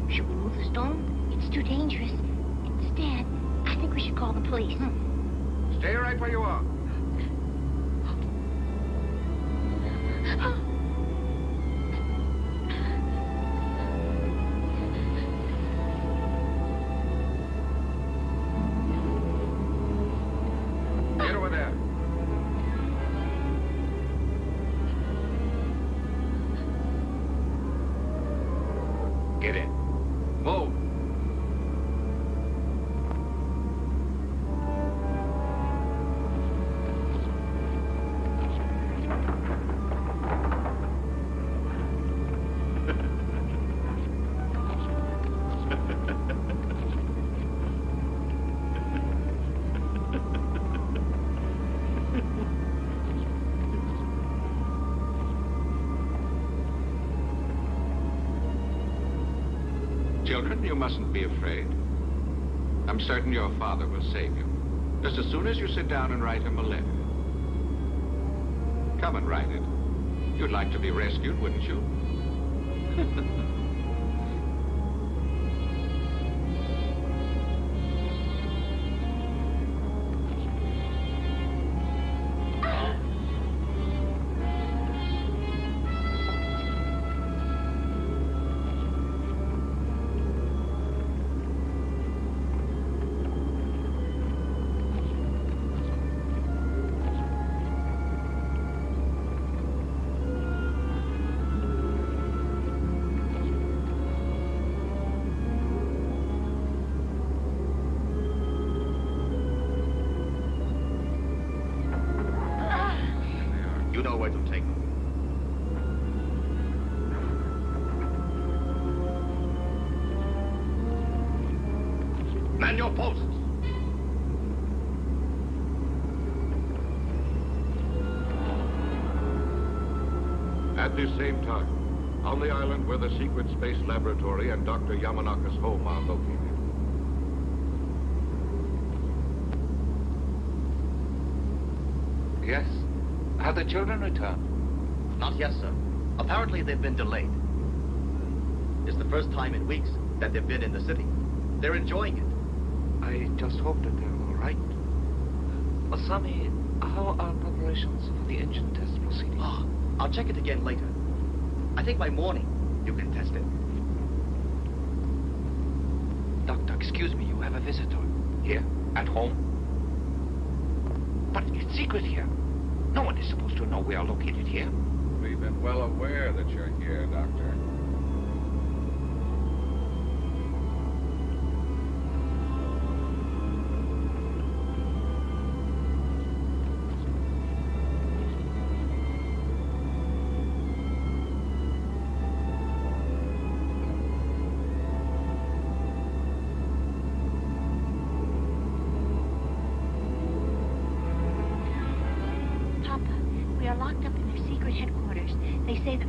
Should we move the stone? It's too dangerous. Instead, I think we should call the police. Stay right where you are. Get over there. Get in. Move. Children, you mustn't be afraid. I'm certain your father will save you. Just as soon as you sit down and write him a letter. Come and write it. You'd like to be rescued, wouldn't you? proposes. At this same time, on the island where the secret space laboratory and Dr. Yamanaka's home are located. Yes. Have the children returned? Not yet, sir. Apparently they've been delayed. It's the first time in weeks that they've been in the city. They're enjoying it. I just hope that they're all right. Asami, how are preparations for the engine test proceeding? Oh, I'll check it again later. I think by morning you can test it. Doctor, excuse me, you have a visitor. Here? At home? But it's secret here. No one is supposed to know we are located here. We've been well aware that you're here, Doctor.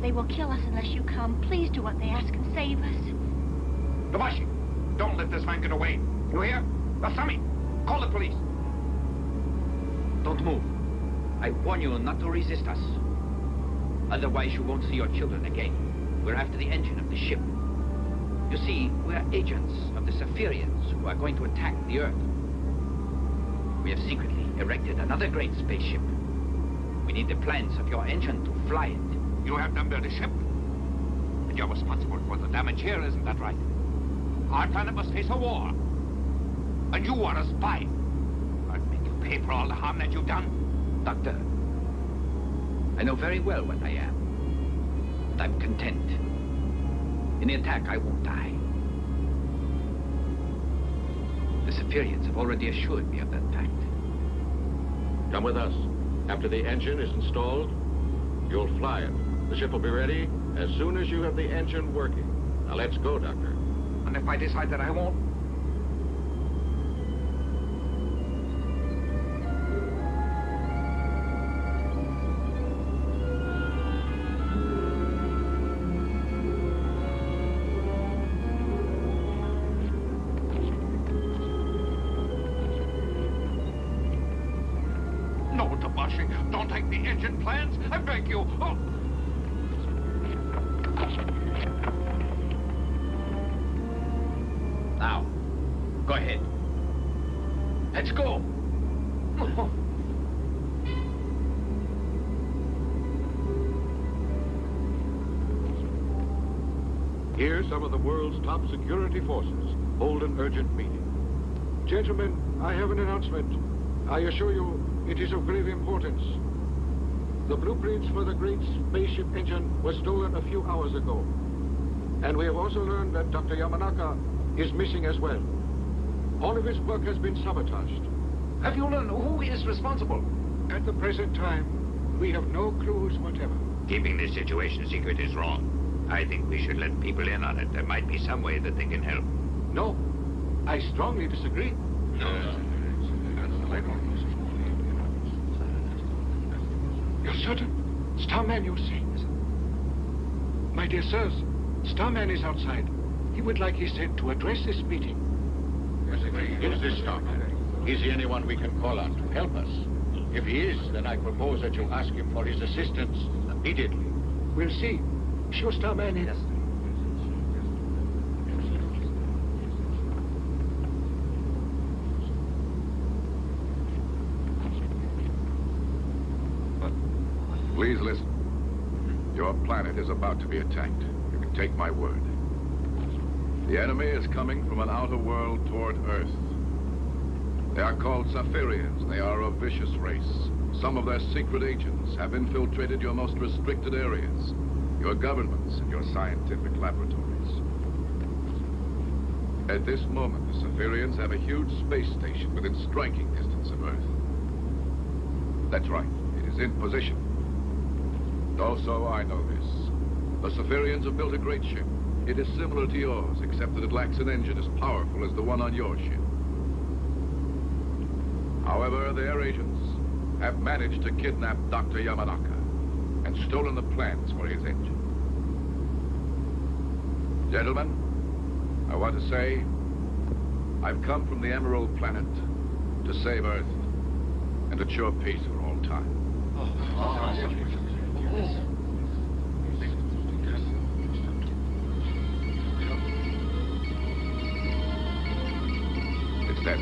They will kill us unless you come. Please do what they ask and save us. Nobashi, don't let this man get away. You hear? Asami, call the police. Don't move. I warn you not to resist us. Otherwise you won't see your children again. We're after the engine of the ship. You see, we're agents of the Zephyrians who are going to attack the Earth. We have secretly erected another great spaceship. We need the plans of your engine to fly it. You have them build a ship. And you're responsible for the damage here, isn't that right? Our planet must face a war. And you are a spy. I'll make you pay for all the harm that you've done. Doctor, I know very well what I am. And I'm content. In the attack, I won't die. The Zephyrians have already assured me of that fact. Come with us. After the engine is installed, you'll fly it. The ship will be ready as soon as you have the engine working. Now let's go, Doctor. And if I decide that I won't? No, Tobashi, don't take the engine plans. I beg you. Oh. Now, go ahead. Let's go. Here, some of the world's top security forces hold an urgent meeting. Gentlemen, I have an announcement. I assure you, it is of grave importance. The blueprints for the great spaceship engine were stolen a few hours ago. And we have also learned that Dr. Yamanaka is missing as well. All of his work has been sabotaged. Have you learned who is responsible? At the present time, we have no clues whatever. Keeping this situation secret is wrong. I think we should let people in on it. There might be some way that they can help. No, I strongly disagree. You're certain? Starman, you say? My dear sirs, Starman is outside. He would like, he said, to address this meeting. Is this Starman? Is he anyone we can call on to help us? If he is, then I propose that you ask him for his assistance immediately. We'll see. Sure, Starman is. Please listen. Your planet is about to be attacked. You can take my word. The enemy is coming from an outer world toward Earth. They are called Zephyrians. They are a vicious race. Some of their secret agents have infiltrated your most restricted areas, your governments and your scientific laboratories. At this moment, the Zephyrians have a huge space station within striking distance of Earth. That's right. It is in position. Also, I know this. The Zephyrians have built a great ship. It is similar to yours, except that it lacks an engine as powerful as the one on your ship. However, their agents have managed to kidnap Dr. Yamanaka and stolen the plans for his engine. Gentlemen, I want to say I've come from the Emerald Planet to save Earth and ensure peace for all time. It's them.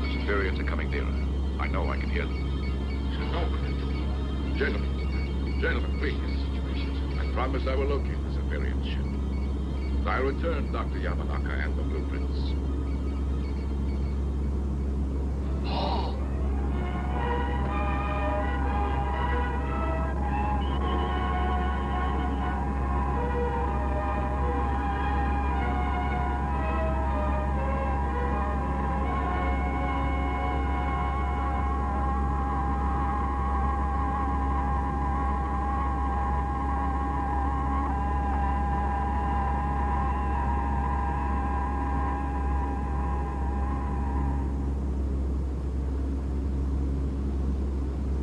The Superiors are coming nearer. I know I can hear them. Gentlemen, please. I promise I will locate the Superior ship. I'll return Dr. Yamanaka and the blueprints.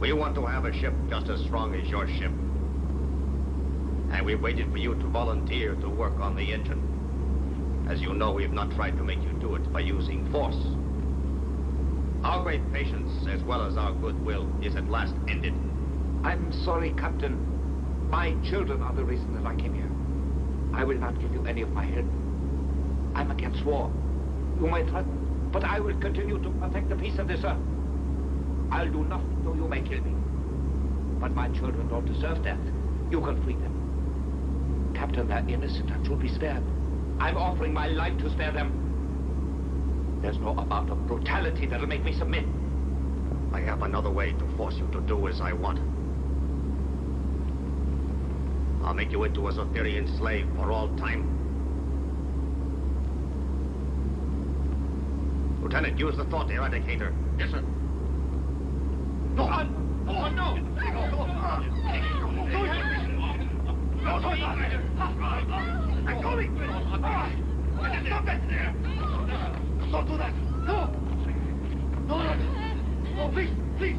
We want to have a ship just as strong as your ship. And we waited for you to volunteer to work on the engine. As you know, we've not tried to make you do it by using force. Our great patience, as well as our goodwill, is at last ended. I'm sorry, Captain. My children are the reason that I came here. I will not give you any of my help. I'm against war. You may threaten, but I will continue to protect the peace of this earth. I'll do nothing though you may kill me. But my children don't deserve death. You can free them. Captain, they're innocent and should be spared. I'm offering my life to spare them. There's no amount of brutality that'll make me submit. I have another way to force you to do as I want. I'll make you into a Zephyrian slave for all time. Lieutenant, use the thought eradicator. Yes, sir. No! No! No! I'm going! Stop it! Don't do that! No! No, please, please!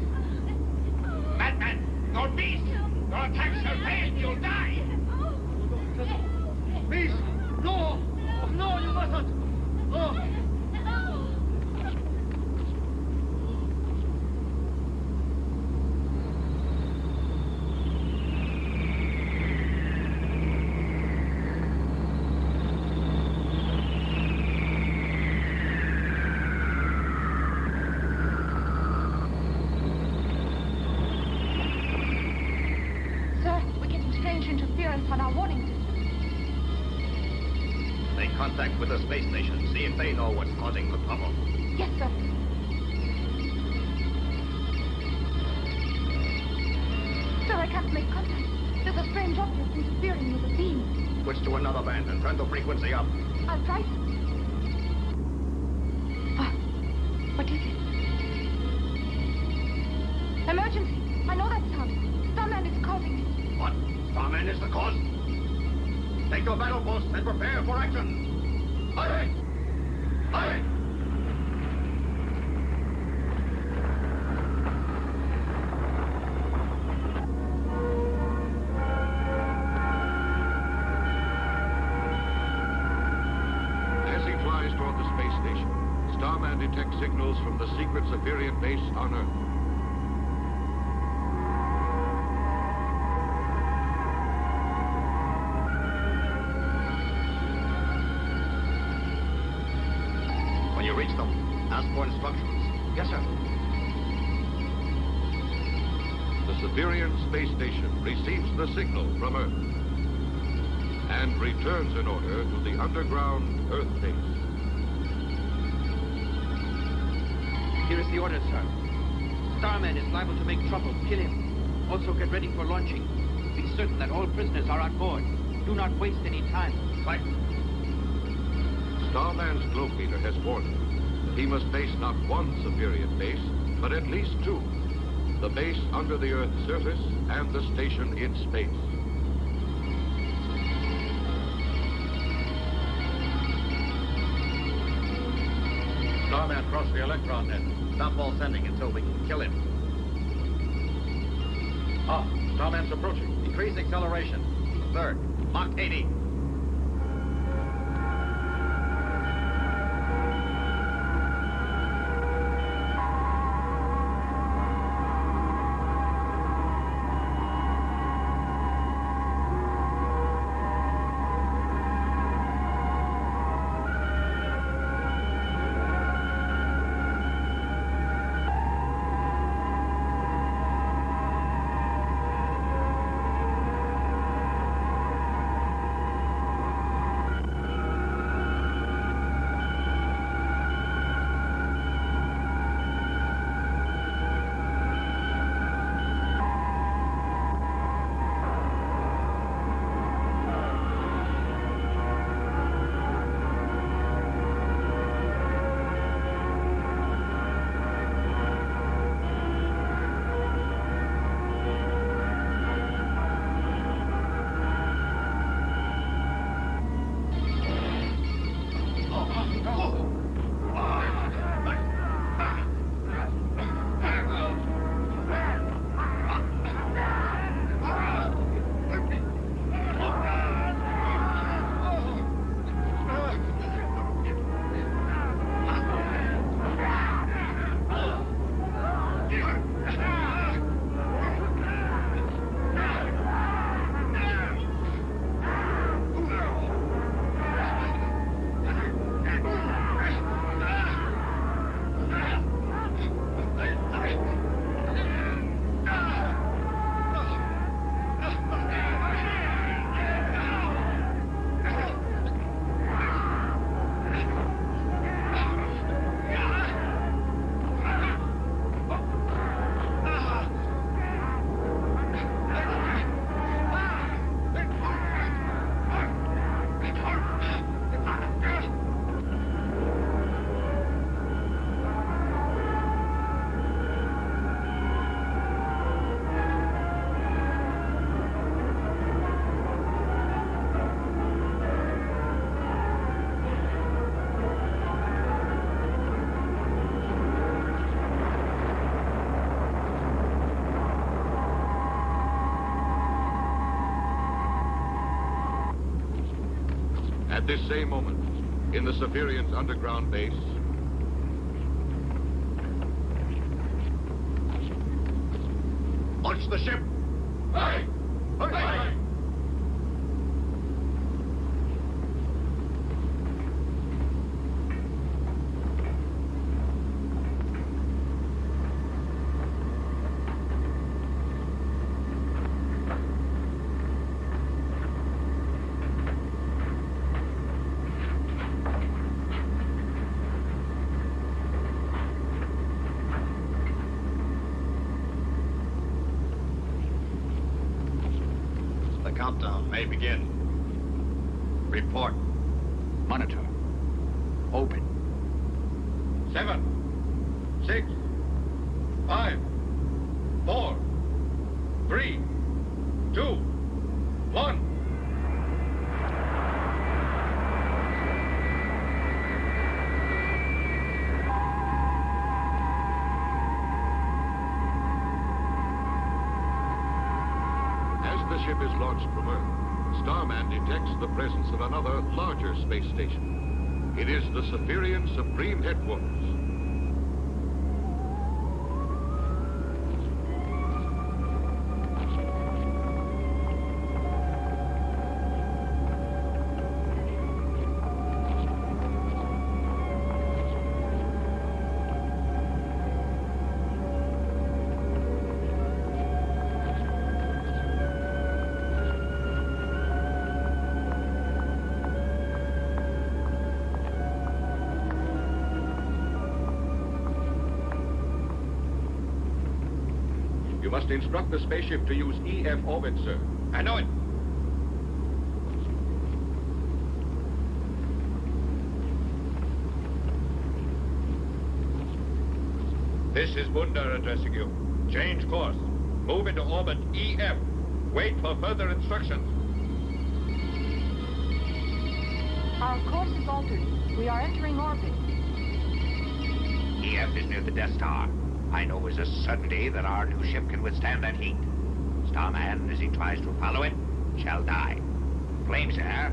Madman! You're beast! Your attacks are pain! You'll die! Please! No! No, you mustn't! No! Contact with the space station. See if they know what's causing the trouble. Yes, sir. Sir, I can't make contact. There's a strange object interfering with the beam. Switch to another band and turn the frequency up. I'll try. What is it? Emergency! I know that sound. Starman is causing it. What? Starman is the cause? Take your battle posts and prepare for action! Hurry! Hurry! As he flies toward the space station, Starman detects signals from the secret Zephyrian base on Earth. When you reach them, ask for instructions. Yes, sir. The Zephyrian space station receives the signal from Earth and returns an order to the underground Earth base. Here is the order, sir. Starman is liable to make trouble. Kill him. Also get ready for launching. Be certain that all prisoners are on board. Do not waste any time. Right. Starman's globemeter has warned him that he must face not one Zephyrian base, but at least two. The base under the Earth's surface and the station in space. Starman crossed the electron net. Stop all sending until we can kill him. Ah, Starman's approaching. Decrease acceleration. Third, Mach 80. At this same moment, in the Severian's underground base, Launch the ship! Aye! Aye! Countdown may begin. Report. Monitor. Open. 7, 6, 5, 4, 3, 2, 1. the ship is launched from Earth, Starman detects the presence of another, larger space station. It is the Severian Supreme Headquarters. You must instruct the spaceship to use EF orbit, sir. I know it. This is Bunda addressing you. Change course. Move into orbit EF. Wait for further instructions. Our course is altered. We are entering orbit. Kiev is near the Death Star. I know with a certainty that our new ship can withstand that heat. Starman, as he tries to follow it, shall die. Flamesair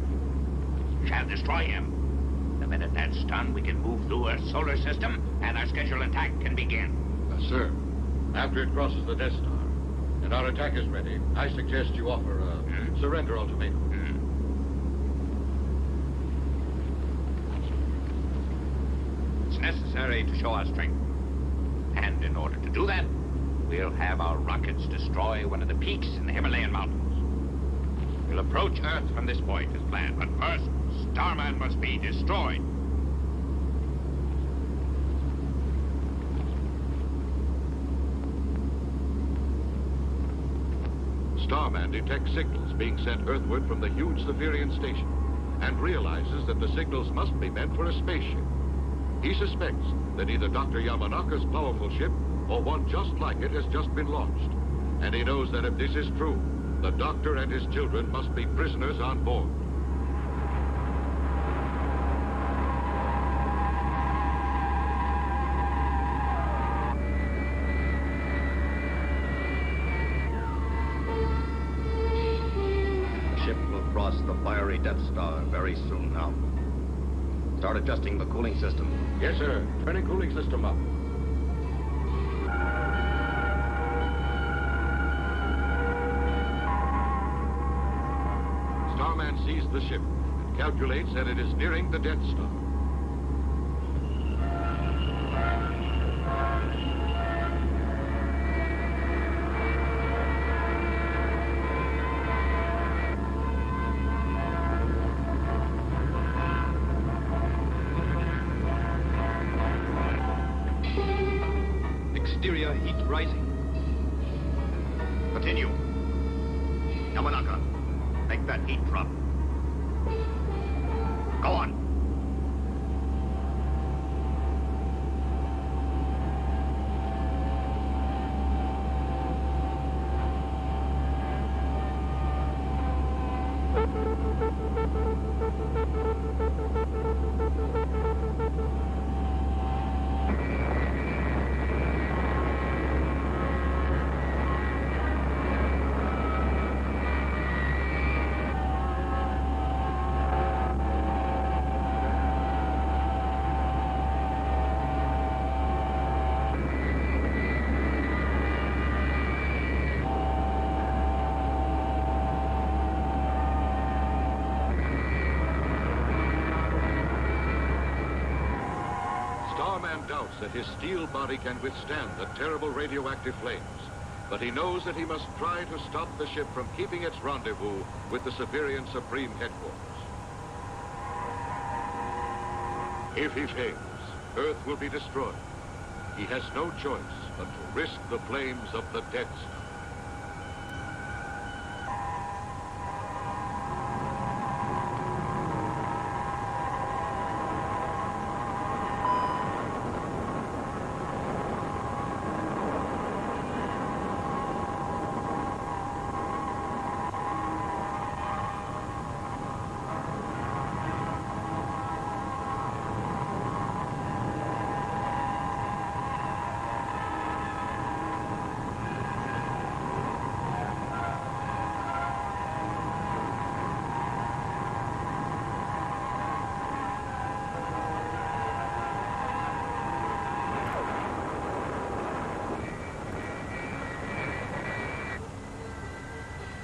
shall destroy him. The minute that's done, we can move through Earth's solar system, and our scheduled attack can begin. Sir, after it crosses the Death Star, and our attack is ready, I suggest you offer a surrender ultimatum. It's necessary to show our strength. And in order to do that, we'll have our rockets destroy one of the peaks in the Himalayan mountains. We'll approach Earth from this point as planned, but first, Starman must be destroyed. Starman detects signals being sent earthward from the huge Zephyrian station and realizes that the signals must be meant for a spaceship. He suspects that either Dr. Yamanaka's powerful ship or one just like it has just been launched. And he knows that if this is true, the doctor and his children must be prisoners on board. Ship will cross the fiery Death Star very soon now. Start adjusting the cooling system. Yes, sir. Turning cooling system up. Starman sees the ship and calculates that it is nearing the Death Star. Exterior heat rising. Continue. Yamanaka, make that heat drop. Go on. Starman doubts that his steel body can withstand the terrible radioactive flames, but he knows that he must try to stop the ship from keeping its rendezvous with the Zephyrian Supreme Headquarters. If he fails, Earth will be destroyed. He has no choice but to risk the flames of the Death Star.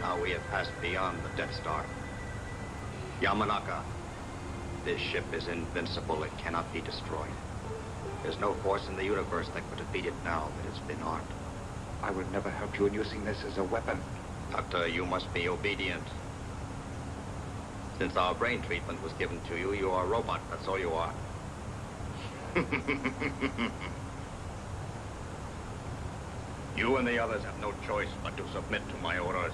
Now we have passed beyond the Death Star. Yamanaka, this ship is invincible. It cannot be destroyed. There's no force in the universe that could defeat it now that it's been armed. I would never help you in using this as a weapon. Doctor, you must be obedient. Since our brain treatment was given to you, you are a robot. That's all you are. You and the others have no choice but to submit to my orders.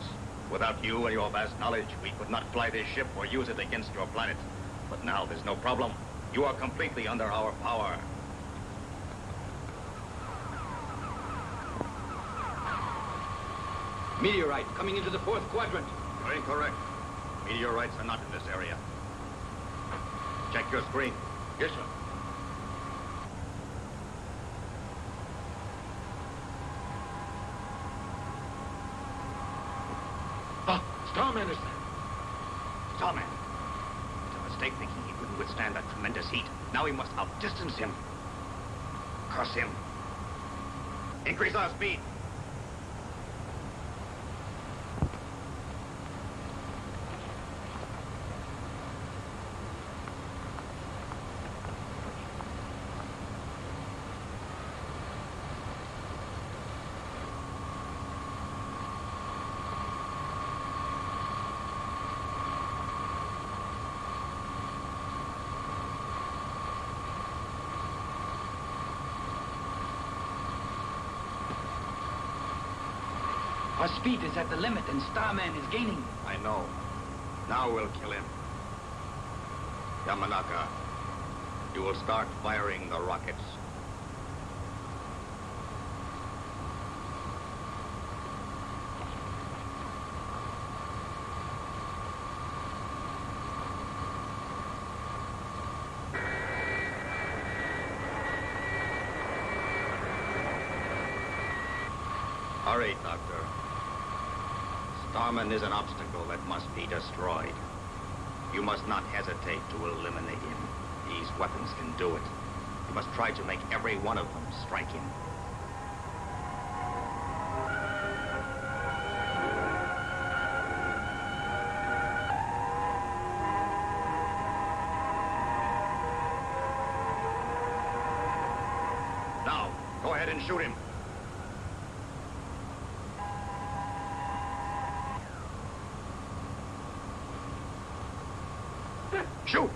Without you and your vast knowledge, we could not fly this ship or use it against your planet. But now there's no problem. You are completely under our power. Meteorite coming into the fourth quadrant. You're incorrect. Meteorites are not in this area. Check your screen. Yes, sir. Starman is there. Starman. It's a mistake thinking he couldn't withstand that tremendous heat. Now we must outdistance him. Curse him. Increase our speed. Our speed is at the limit and Starman is gaining. I know. Now we'll kill him. Yamanaka, you will start firing the rockets. Hurry, Doctor. Starman is an obstacle that must be destroyed. You must not hesitate to eliminate him. These weapons can do it. You must try to make every one of them strike him. Now, go ahead and shoot him. Shoot!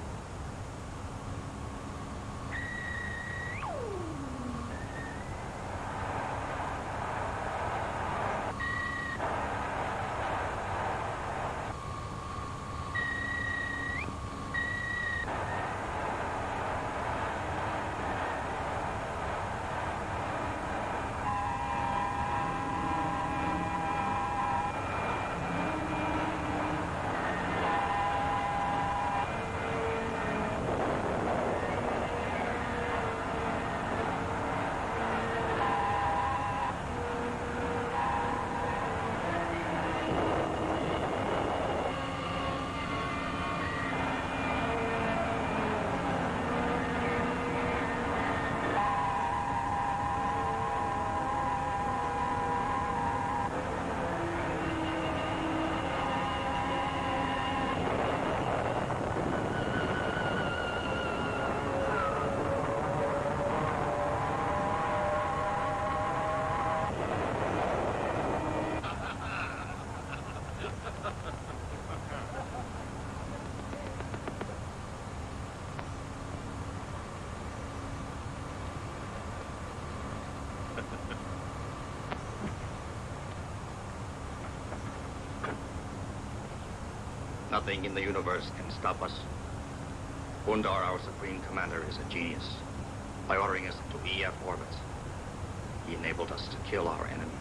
Nothing in the universe can stop us. Undar, our Supreme Commander, is a genius. By ordering us into EF orbits, he enabled us to kill our enemy.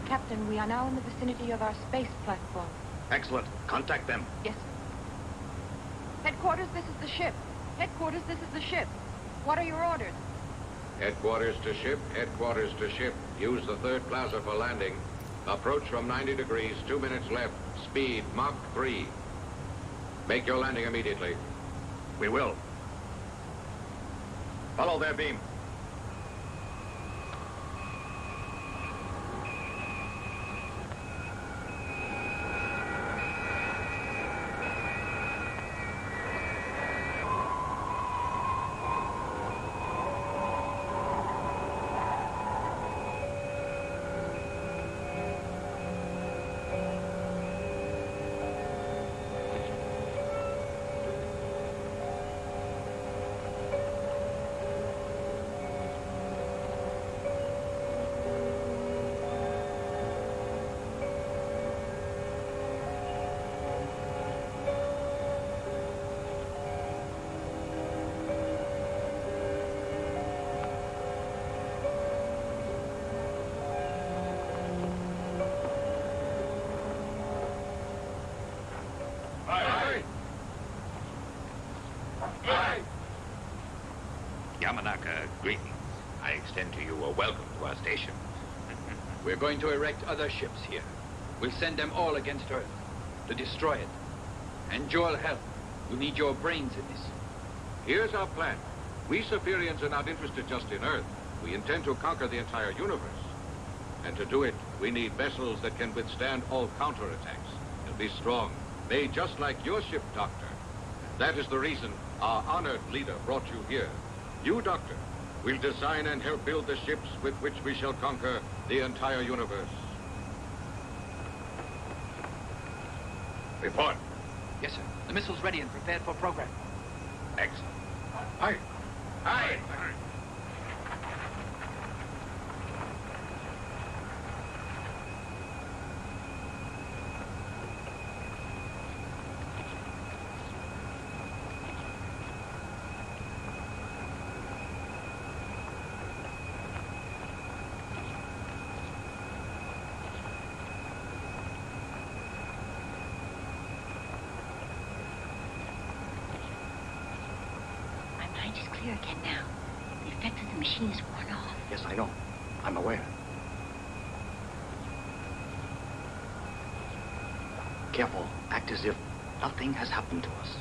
Captain, we are now in the vicinity of our space platform. Excellent. Contact them. Yes, sir. Headquarters, this is the ship. Headquarters, this is the ship. What are your orders? Headquarters to ship, headquarters to ship. Use the third plaza for landing. Approach from 90 degrees, 2 minutes left. Speed, Mach 3. Make your landing immediately. We will. Follow their beam. extend to you a welcome to our station. We're going to erect other ships here. We'll send them all against Earth to destroy it. And Joel help. We'll need your brains in this. Here's our plan. We Saphirians are not interested just in Earth. We intend to conquer the entire universe. And to do it, we need vessels that can withstand all counterattacks. They'll be strong, made just like your ship, Doctor. That is the reason our honored leader brought you here. You, Doctor, will design and help build the ships with which we shall conquer the entire universe. Report. Yes, sir. The missile's ready and prepared for program. Excellent. Aye. Aye. My mind is clear again now. The effect of the machine is worn off. Yes, I know. I'm aware. Careful. Act as if nothing has happened to us.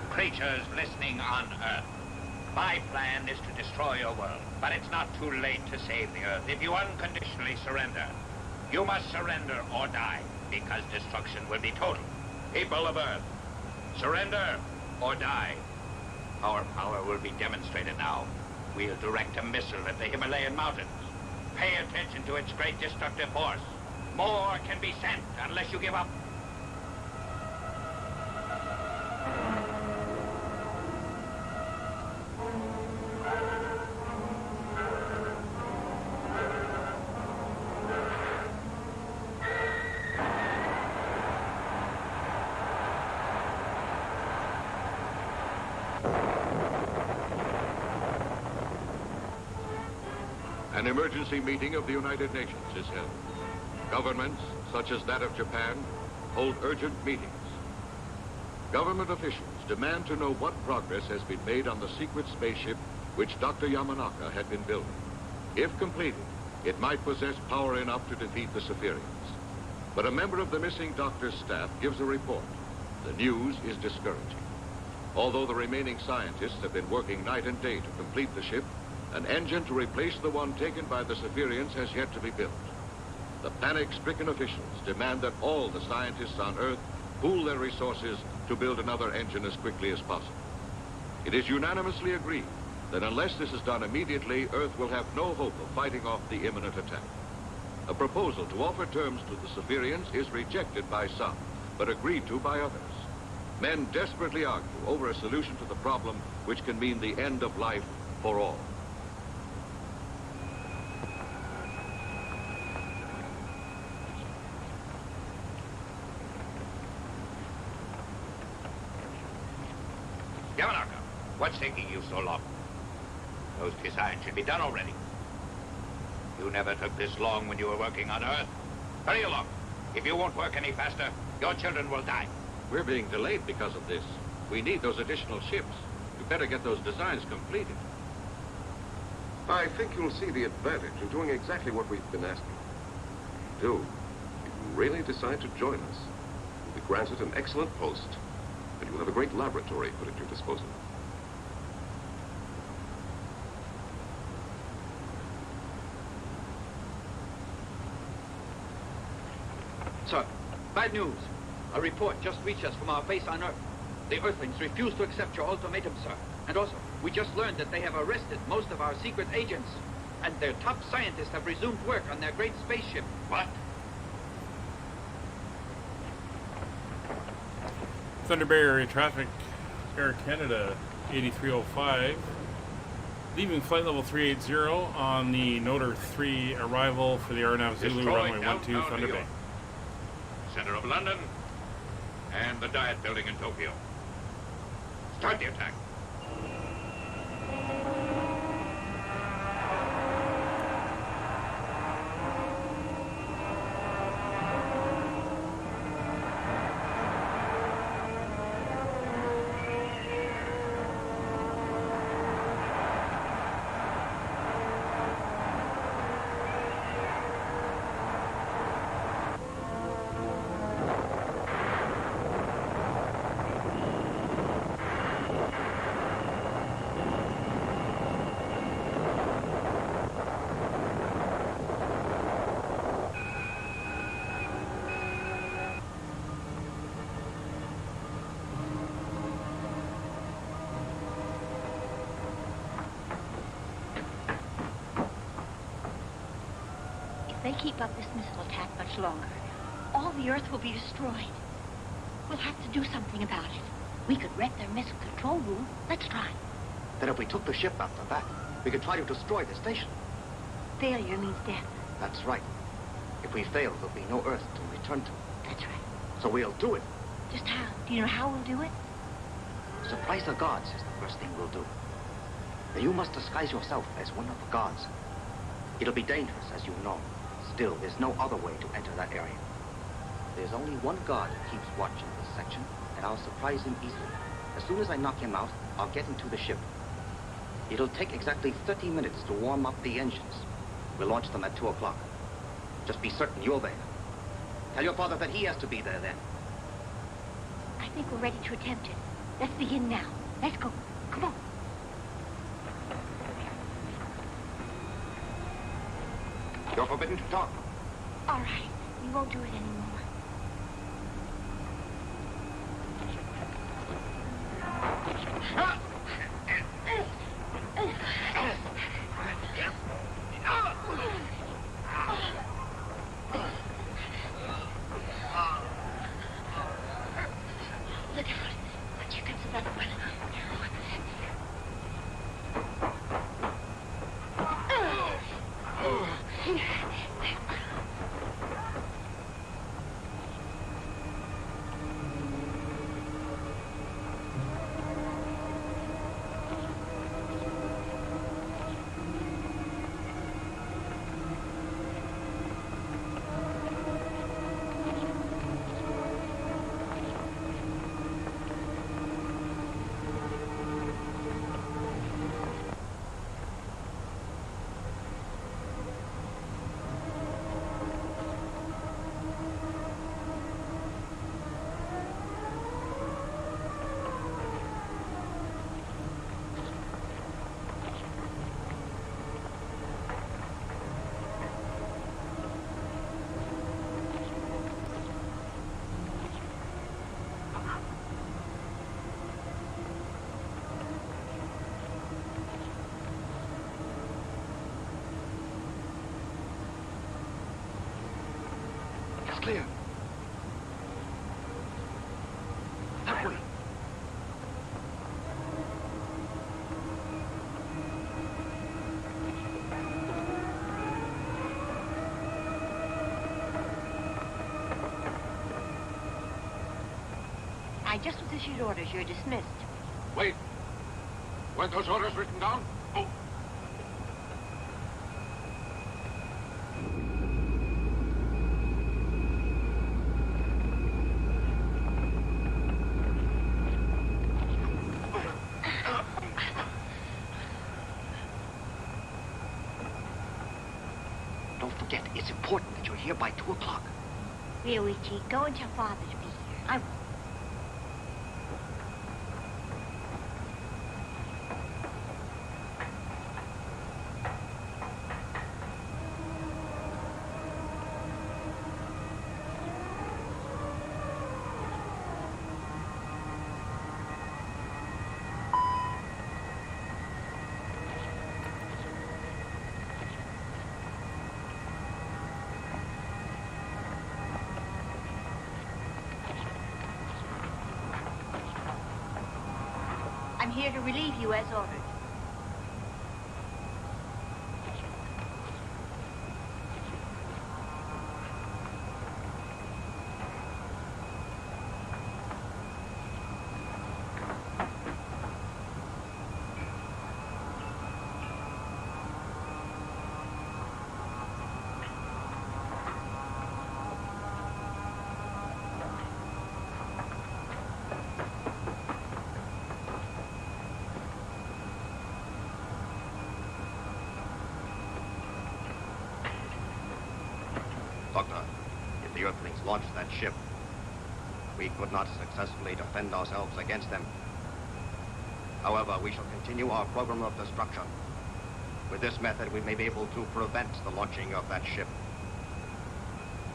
Creatures listening on Earth. My plan is to destroy your world, but it's not too late to save the Earth if you unconditionally surrender. You must surrender or die, because destruction will be total. People of Earth, surrender or die. Our power will be demonstrated now. We'll direct a missile at the Himalayan mountains. Pay attention to its great destructive force. More can be sent unless you give up. An emergency meeting of the United Nations is held. Governments, such as that of Japan, hold urgent meetings. Government officials demand to know what progress has been made on the secret spaceship which Dr. Yamanaka had been building. If completed, it might possess power enough to defeat the Saphirians. But a member of the missing doctor's staff gives a report. The news is discouraging. Although the remaining scientists have been working night and day to complete the ship, an engine to replace the one taken by the Saphirians has yet to be built. The panic-stricken officials demand that all the scientists on Earth pool their resources to build another engine as quickly as possible. It is unanimously agreed that unless this is done immediately, Earth will have no hope of fighting off the imminent attack. A proposal to offer terms to the Saphirians is rejected by some, but agreed to by others. Men desperately argue over a solution to the problem which can mean the end of life for all. Yamanaka, what's taking you so long? Those designs should be done already. You never took this long when you were working on Earth. Hurry along. If you won't work any faster, your children will die. We're being delayed because of this. We need those additional ships. We better get those designs completed. I think you'll see the advantage of doing exactly what we've been asking. If you do, if you really decide to join us, you'll be granted an excellent post, and you'll have a great laboratory put at your disposal. Sir, bad news. A report just reached us from our base on Earth. The Earthlings refuse to accept your ultimatum, sir. And also, we just learned that they have arrested most of our secret agents. And their top scientists have resumed work on their great spaceship. What? Thunder Bay area traffic, Air Canada 8305, leaving flight level 380 on the Notor 3 arrival for the RNAV Zulu runway 12 Thunder Bay. Center of London and the Diet Building in Tokyo. Start the attack. they keep up this missile attack much longer, all the Earth will be destroyed. We'll have to do something about it. We could wreck their missile control room. Let's try. Then if we took the ship after that, we could try to destroy the station. Failure means death. That's right. If we fail, there'll be no Earth to return to. That's right. So we'll do it. Just how? Do you know how we'll do it? Surprise the gods is the first thing we'll do. Now you must disguise yourself as one of the gods. It'll be dangerous, as you know. Still, there's no other way to enter that area. There's only one god who keeps watch in this section, and I'll surprise him easily. As soon as I knock him out, I'll get into the ship. It'll take exactly 30 minutes to warm up the engines. We'll launch them at 2 o'clock. Just be certain you're there. Tell your father that he has to be there then. I think we're ready to attempt it. Let's begin now. Let's go. Come on. You're forbidden to talk. All right. We won't do it anymore. Look out. Here comes another one. Clear. That way. I just was issued orders. You're dismissed. Wait. Weren't those orders written down? Oh. Don't forget, it's important that you're here by 2 o'clock. Ryuichi, go and tell Father to be here. I will. I'm here to relieve you as ordered. Doctor, if the Earthlings launched that ship, we could not successfully defend ourselves against them. However, we shall continue our program of destruction. With this method, we may be able to prevent the launching of that ship.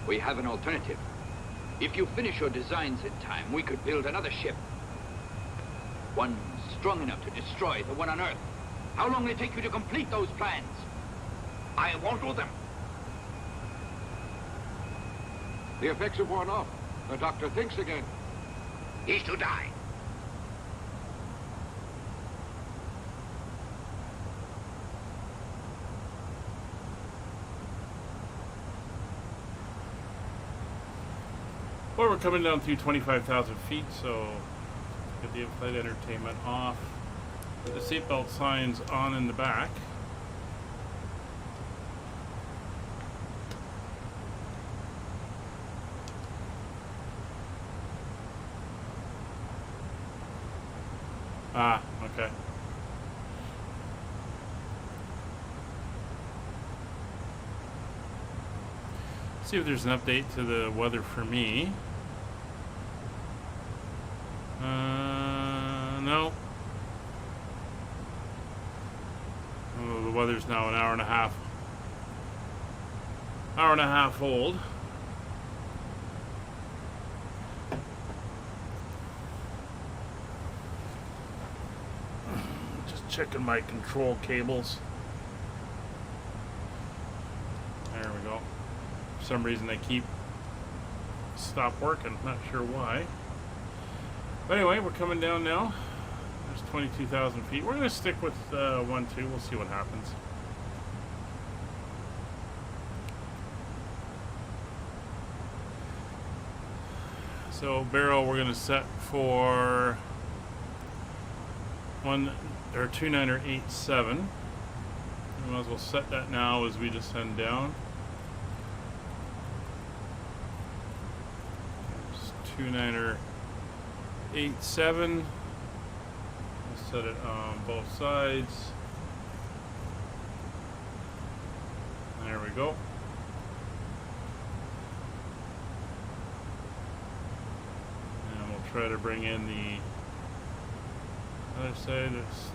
We have an alternative. If you finish your designs in time, we could build another ship. One strong enough to destroy the one on Earth. How long will it take you to complete those plans? I won't do them. The effects have worn off. The doctor thinks again. He's to die. Well, we're coming down through 25,000 feet, so get the in-flight entertainment off. Put the seatbelt signs on in the back. Ah, okay. See if there's an update to the weather for me. No. Oh, the weather's now an hour and a half old. Just checking my control cables. There we go. For some reason they keep stop working, not sure why. But anyway, we're coming down now. There's 22,000 feet. We're going to stick with 1-2. We'll see what happens. So barrel we're going to set for 2987. We might as well set that now as we descend down. 2987. We'll set it on both sides. There we go. And we'll try to bring in the other side. It's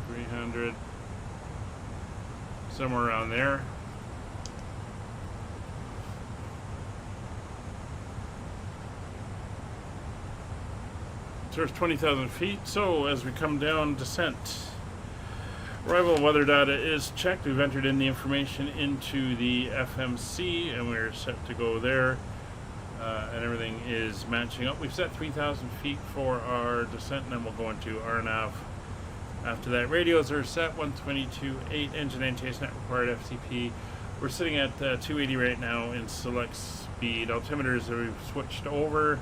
300, somewhere around there. There's 20,000 feet. So as we come down descent, arrival weather data is checked. We've entered in the information into the FMC and we're set to go there, and everything is matching up. We've set 3,000 feet for our descent, and then we'll go into RNAV. After that, radios are set 122.8, engine and chase net required FCP. We're sitting at 280 right now in select speed. Altimeters we've switched over.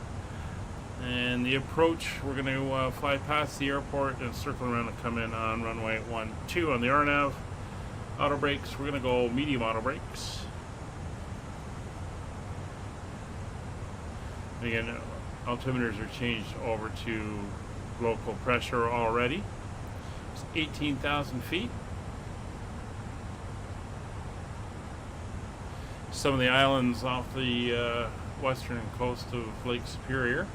And the approach, we're going to fly past the airport and circle around and come in on runway 12 on the RNAV. Auto brakes, we're going to go medium auto brakes. And again, altimeters are changed over to local pressure already. It's 18,000 feet. Some of the islands off the western coast of Lake Superior.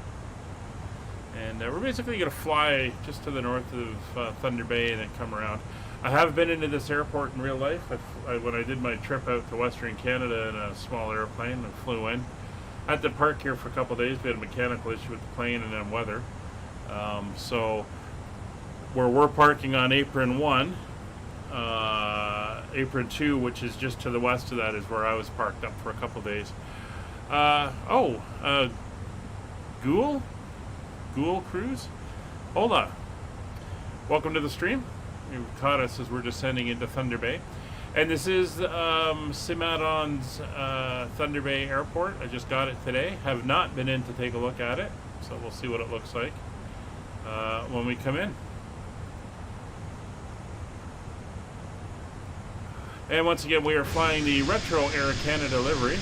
And we're basically going to fly just to the north of Thunder Bay and then come around. I have been into this airport in real life. When I did my trip out to Western Canada in a small airplane, I flew in. I had to park here for a couple of days. We had a mechanical issue with the plane and then weather. So where we're parking on apron 1, apron 2, which is just to the west of that, is where I was parked up for a couple of days. Ghoul Cruise? Hold on. Welcome to the stream. You've caught us as we're descending into Thunder Bay. And this is Simadon's Thunder Bay Airport. I just got it today. Have not been in to take a look at it. So we'll see what it looks like when we come in. And once again, we are flying the Retro Air Canada livery.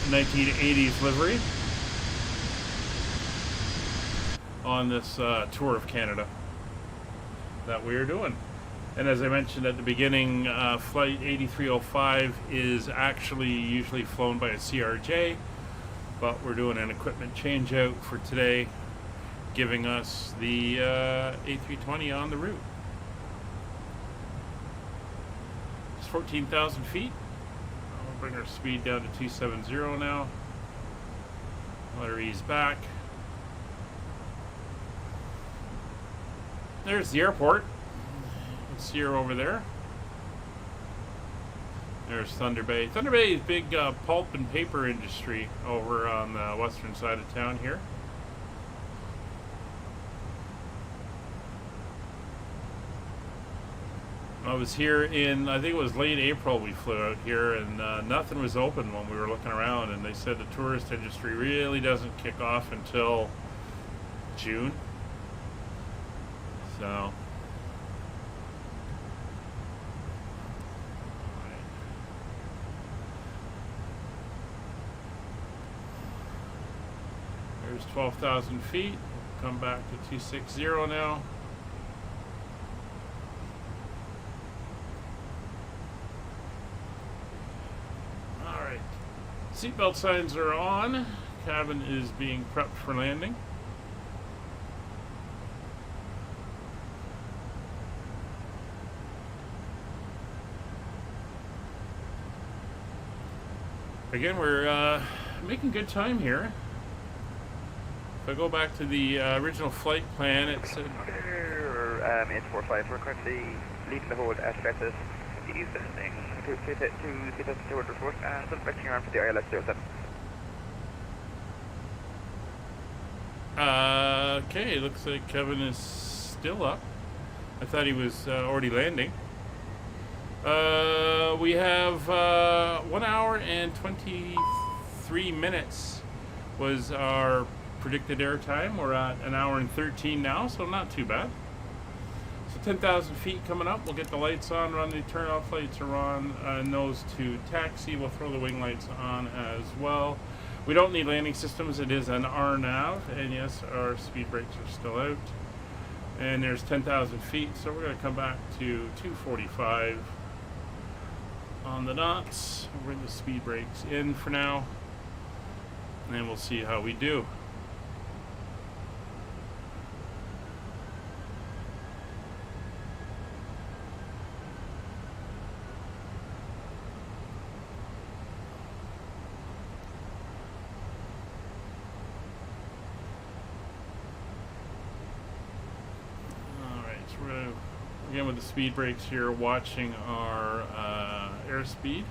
1980s livery on this tour of Canada that we are doing. And as I mentioned at the beginning, flight 8305 is actually usually flown by a CRJ, but we're doing an equipment change out for today, giving us the A320 on the route. It's 14,000 feet. Bring our speed down to 270 now. Let her ease back. There's the airport. Sierra over there. There's Thunder Bay. Thunder Bay is big pulp and paper industry over on the western side of town here. I was here in, I think it was late April we flew out here, and nothing was open when we were looking around, and they said the tourist industry really doesn't kick off until June. So there's 12,000 feet. We'll come back to 260 now. Alright. Seatbelt signs are on. Cabin is being prepped for landing. Again, we're making good time here. If I go back to the original flight plan, it said... 845, we're currently leaving the hold at Festus, descending to Rudder report, and selecting around for the ILS 07. Okay, looks like Kevin is still up. I thought he was already landing. We have 1 hour and 23 minutes was our predicted airtime. We're at 1 hour and 13 now, so not too bad. So 10,000 feet coming up. We'll get the lights on, run the turn-off lights are on, nose to taxi. We'll throw the wing lights on as well. We don't need landing systems. It is an RNAV, and yes, our speed brakes are still out. And there's 10,000 feet, so we're going to come back to 245 on the dots. We'll bring the speed brakes in for now, and we'll see how we do. Again with the speed brakes here, watching our airspeed.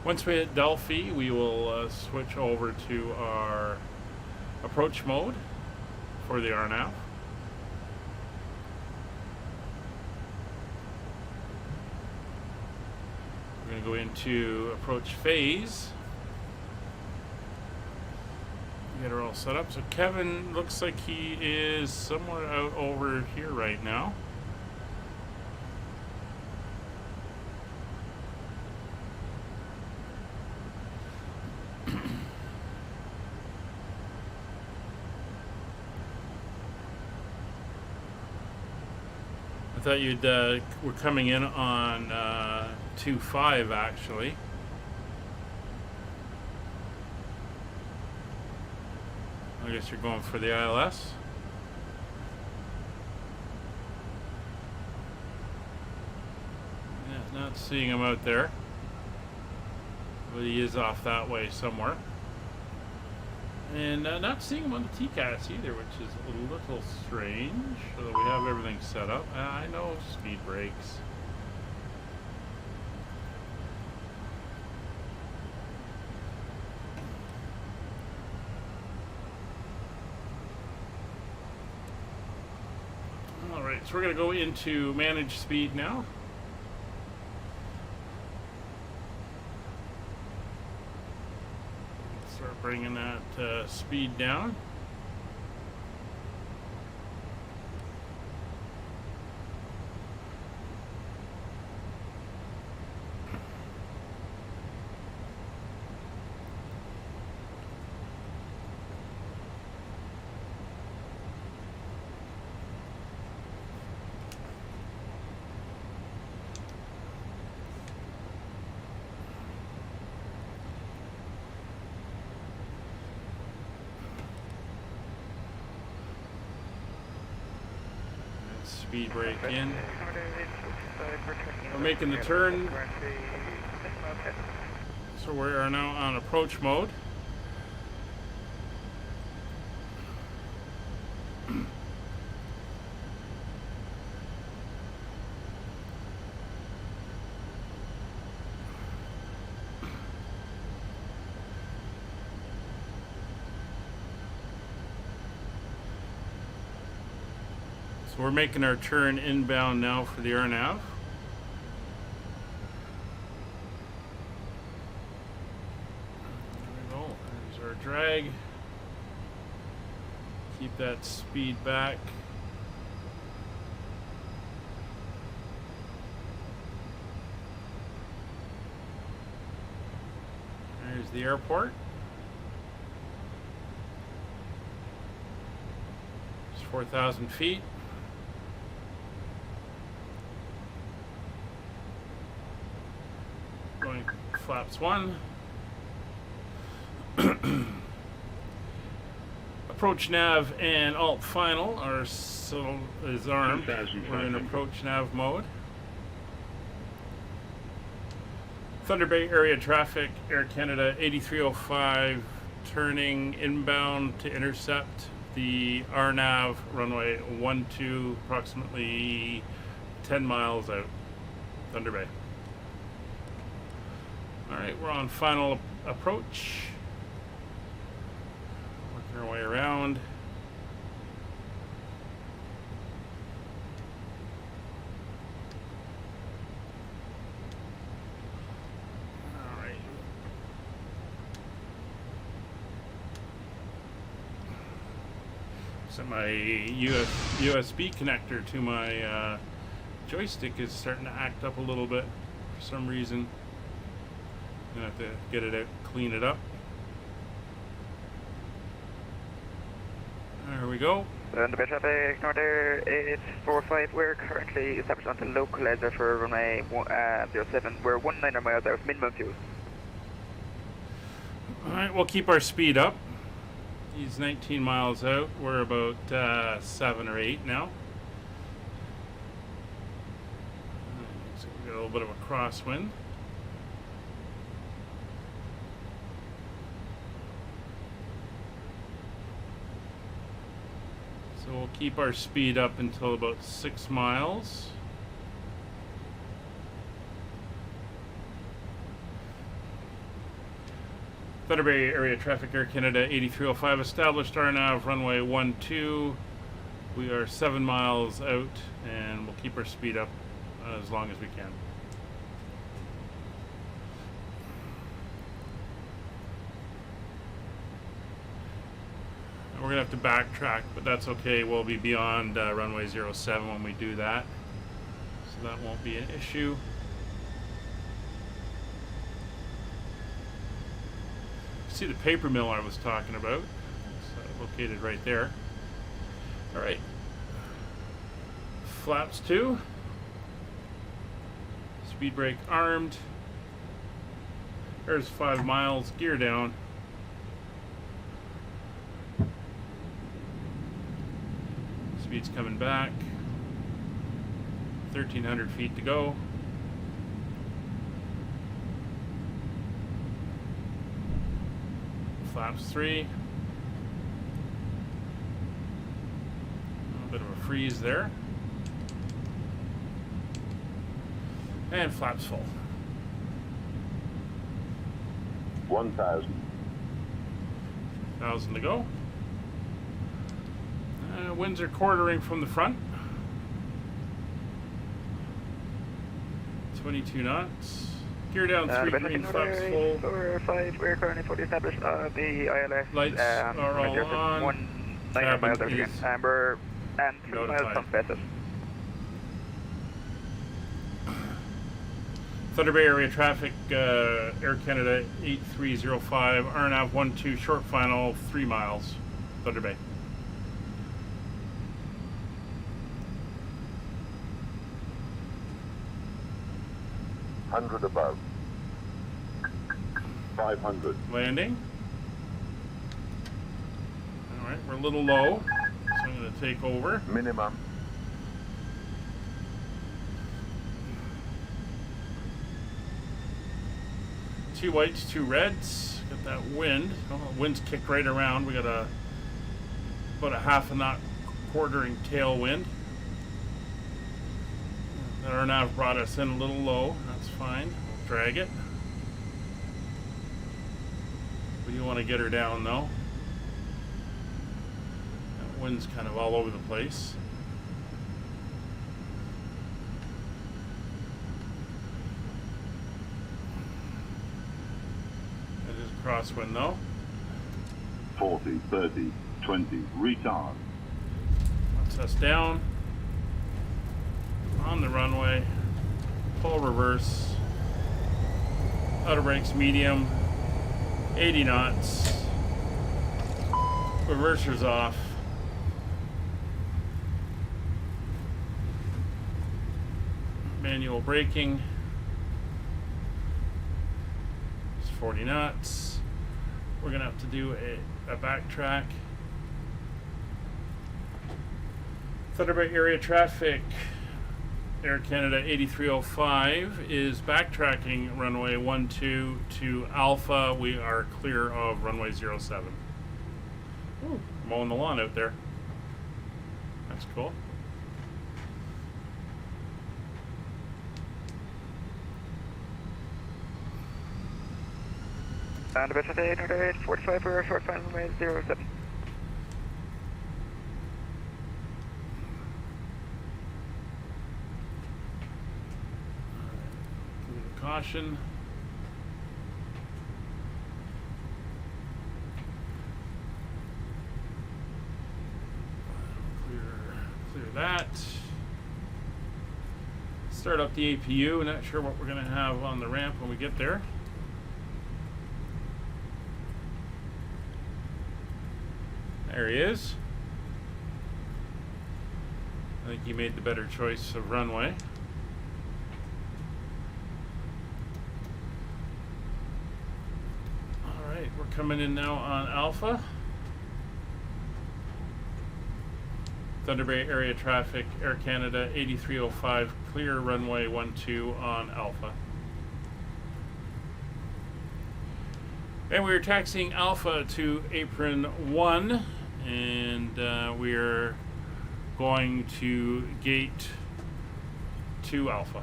Once we hit Delphi, we will switch over to our approach mode for the RNAV. We're going to go into approach phase. Get her all set up. So Kevin looks like he is somewhere out over here right now. I thought you'd were coming in on 2.5 actually. I guess you're going for the ILS. Yeah, not seeing him out there. But he is off that way somewhere. And not seeing him on the TCAS either, which is a little strange. Although we have everything set up. I know speed brakes. So we're going to go into manage speed now. Start bringing that speed down. Speed brake in. We're making the turn. So we are now on approach mode. So we're making our turn inbound now for the RNAV. There we go. There's our drag. Keep that speed back. There's the airport. It's 4,000 feet. Going flaps 1. Approach nav and alt final is armed. We're in approach nav mode. Thunder Bay area traffic, Air Canada 8305, turning inbound to intercept the RNAV runway 12, approximately 10 miles out, Thunder Bay. All right, we're on final approach. Working our way around. So my USB connector to my joystick is starting to act up a little bit for some reason. I'm gonna have to get it out, clean it up. There we go. Thunder Bay traffic, Northern 845. We're currently established onto localizer for runway 07. We're 19 miles out, minimum fuel. Alright, we'll keep our speed up. He's 19 miles out. We're about 7 or 8 now. So we got a little bit of a crosswind. So we'll keep our speed up until about 6 miles. Thunder Bay area traffic, Air Canada 8305, established RNAV runway 12. We are 7 miles out, and we'll keep our speed up as long as we can. We're gonna have to backtrack, but that's okay. We'll be beyond runway 07 when we do that, so that won't be an issue. See the paper mill I was talking about. It's located right there. All right. Flaps 2. Speed brake armed. There's 5 miles. Gear down. Speed's coming back. 1,300 feet to go. Flaps 3. A little bit of a freeze there. And flaps full. 1,000. 1,000 to go. Winds are quartering from the front. 22 knots. Gear down 3 green, flaps full. 4-5, we're currently fully established on the ILS. Lights are all on. 19 miles out again. Amber and 3 miles from Besset. Thunder Bay area traffic, Air Canada 8305, RNAV 12, short final, 3 miles, Thunder Bay. $100 above. 500. Landing. Alright, we're a little low, so I'm going to take over. Minimum. Two whites, 2 reds. Got that wind. Oh, the wind's kicked right around. We got about a half a knot quartering tailwind. The RNAV brought us in a little low. That's fine. We'll drag it. We do want to get her down though. That wind's kind of all over the place. crosswind though. 40, 30, 20, retard. That's us down. On the runway. Full reverse. Outer brakes medium. 80 knots. Reverser's off. Manual braking. It's 40 knots. We're gonna have to do a backtrack. Thunder Bay area traffic. Air Canada 8305 is backtracking runway 12 to Alpha. We are clear of runway 07. Ooh, mowing the lawn out there. That's cool. And about 45 for short final runway 07. Caution. Clear that. Start up the APU. Not sure what we're going to have on the ramp when we get there. There he is. I think he made the better choice of runway. Alright, we're coming in now on Alpha. Thunder Bay area traffic, Air Canada 8305, clear runway 12 on Alpha. And we're taxiing Alpha to apron 1, and we're going to gate 2 Alpha.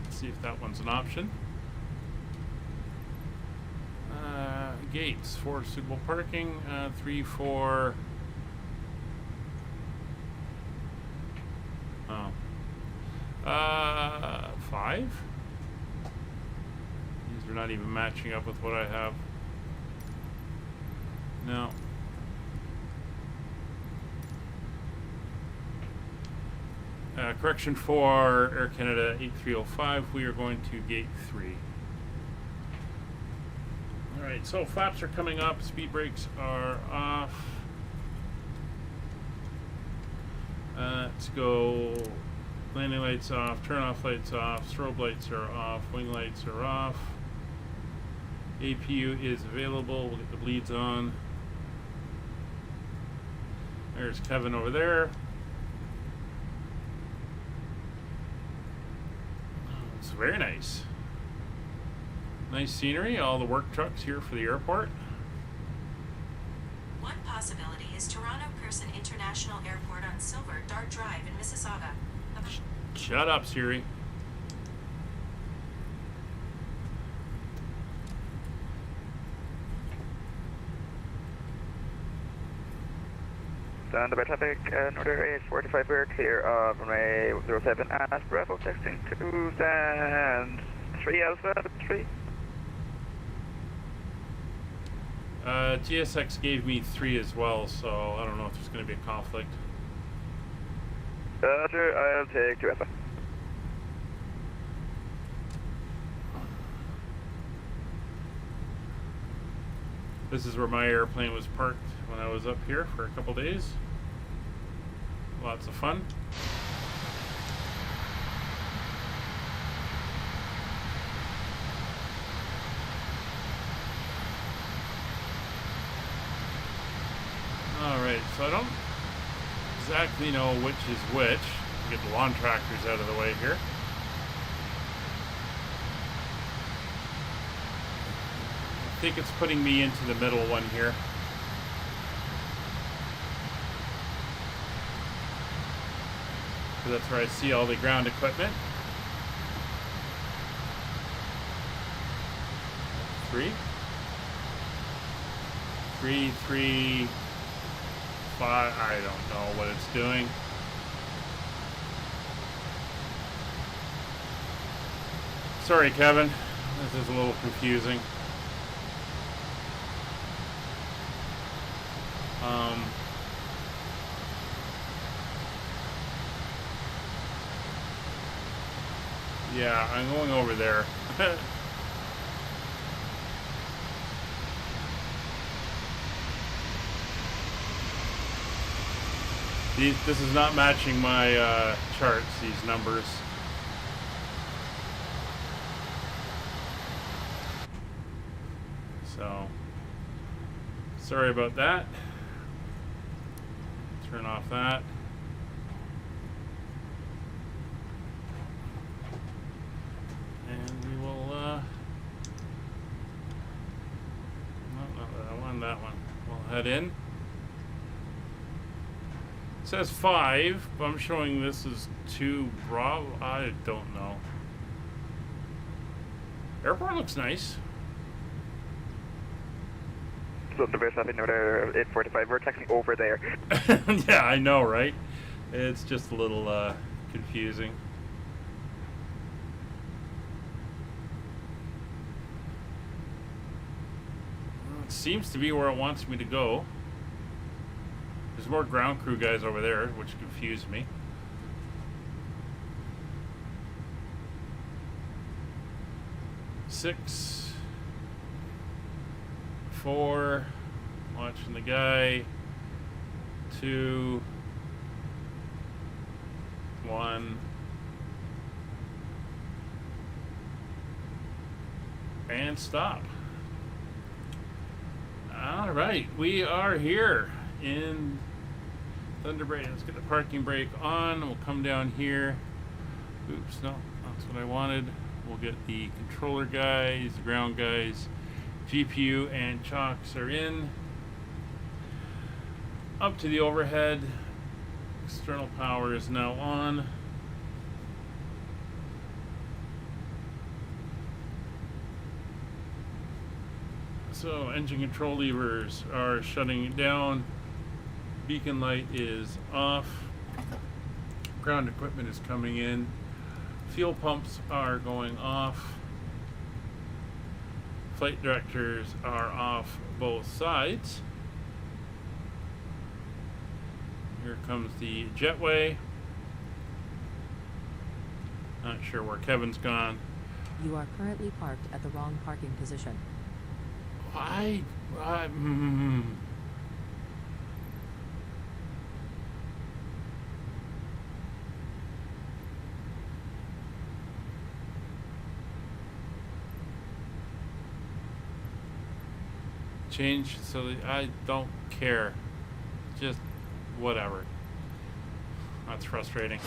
Let's see if that one's an option. Gates for suitable parking, 3, 4. Oh. 5? These are not even matching up with what I have. No. Correction for Air Canada 8305, we are going to gate 3. Alright, so flaps are coming up, speed brakes are off. Let's go. Landing lights off, turn off lights off, strobe lights are off, wing lights are off. APU is available, we'll get the bleeds on. There's Kevin over there. It's very nice. Nice scenery, all the work trucks here for the airport. One possibility is Toronto Pearson International Airport on Silver Dart Drive in Mississauga. Shut up, Siri. Stand by traffic, Northern is 45, we're clear of runway 07 and Bravo texting to stand 3 Alpha 3. GSX gave me 3 as well, so I don't know if there's going to be a conflict. Roger, I'll take 2 Alpha. This is where my airplane was parked when I was up here for a couple days. Lots of fun. Alright, so I don't exactly know which is which. Get the lawn tractors out of the way here. I think it's putting me into the middle one here. So that's where I see all the ground equipment. 3, 3, 5. I don't know what it's doing. Sorry, Kevin. This is a little confusing. Yeah, I'm going over there. This is not matching my charts, these numbers. So, sorry about that. Turn off that. And we will, no, not that one, that one. We'll head in. It says 5, but I'm showing this is 2 Bravo. I don't know. Airport looks nice. So the first in order 845, we're taxiing over there. Yeah, I know, right? It's just a little confusing. Well, it seems to be where it wants me to go. There's more ground crew guys over there, which confused me. Six, 4, watching the guy. 2, 1, and stop. All right, we are here in Thunderbird. Let's get the parking brake on. We'll come down here. Oops, no, that's what I wanted. We'll get the controller guys, the ground guys. GPU and chocks are in. Up to the overhead. External power is now on. So engine control levers are shutting it down. Beacon light is off. Ground equipment is coming in. Fuel pumps are going off. Flight directors are off both sides. Here comes the jetway. Not sure where Kevin's gone. You are currently parked at the wrong parking position. Change so that I don't care. Just whatever. That's frustrating.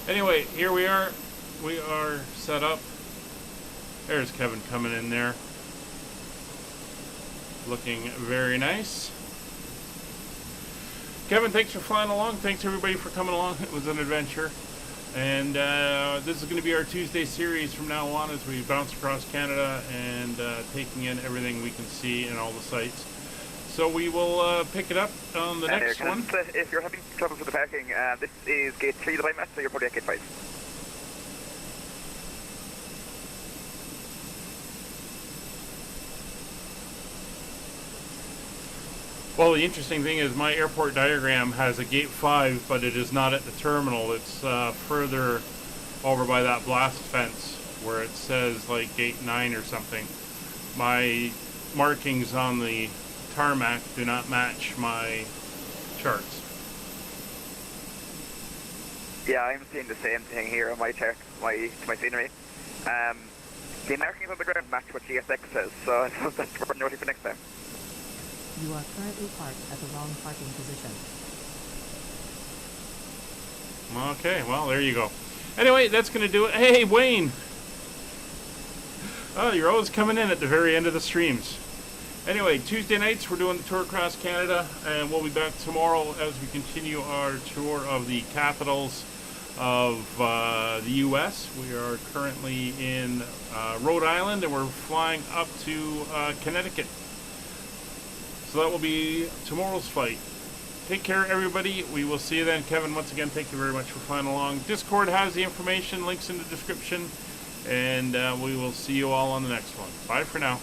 Anyway, here we are. We are set up. There's Kevin coming in there. Looking very nice. Kevin, thanks for flying along. Thanks everybody for coming along. It was an adventure. And this is going to be our Tuesday series from now on as we bounce across Canada and taking in everything we can see and all the sites. So we will pick it up on the next one. If you're having trouble with the parking, this is gate 3 that I'm at, so you're probably at gate 5. Well, the interesting thing is my airport diagram has a gate 5, but it is not at the terminal. It's further over by that blast fence where it says like gate 9 or something. My markings on the tarmac do not match my charts. Yeah, I'm seeing the same thing here on my chart, my scenery. The markings on the ground match what GSX says, so I suppose that's worth noting for next time. You are currently parked at the wrong parking position. Okay, well, there you go. Anyway, that's going to do it. Hey, Wayne! Oh, you're always coming in at the very end of the streams. Anyway, Tuesday nights we're doing the tour across Canada, and we'll be back tomorrow as we continue our tour of the capitals of the U.S. We are currently in Rhode Island, and we're flying up to Connecticut. So that will be tomorrow's flight. Take care, everybody. We will see you then. Kevin, once again, thank you very much for flying along. Discord has the information, links in the description. And we will see you all on the next one. Bye for now.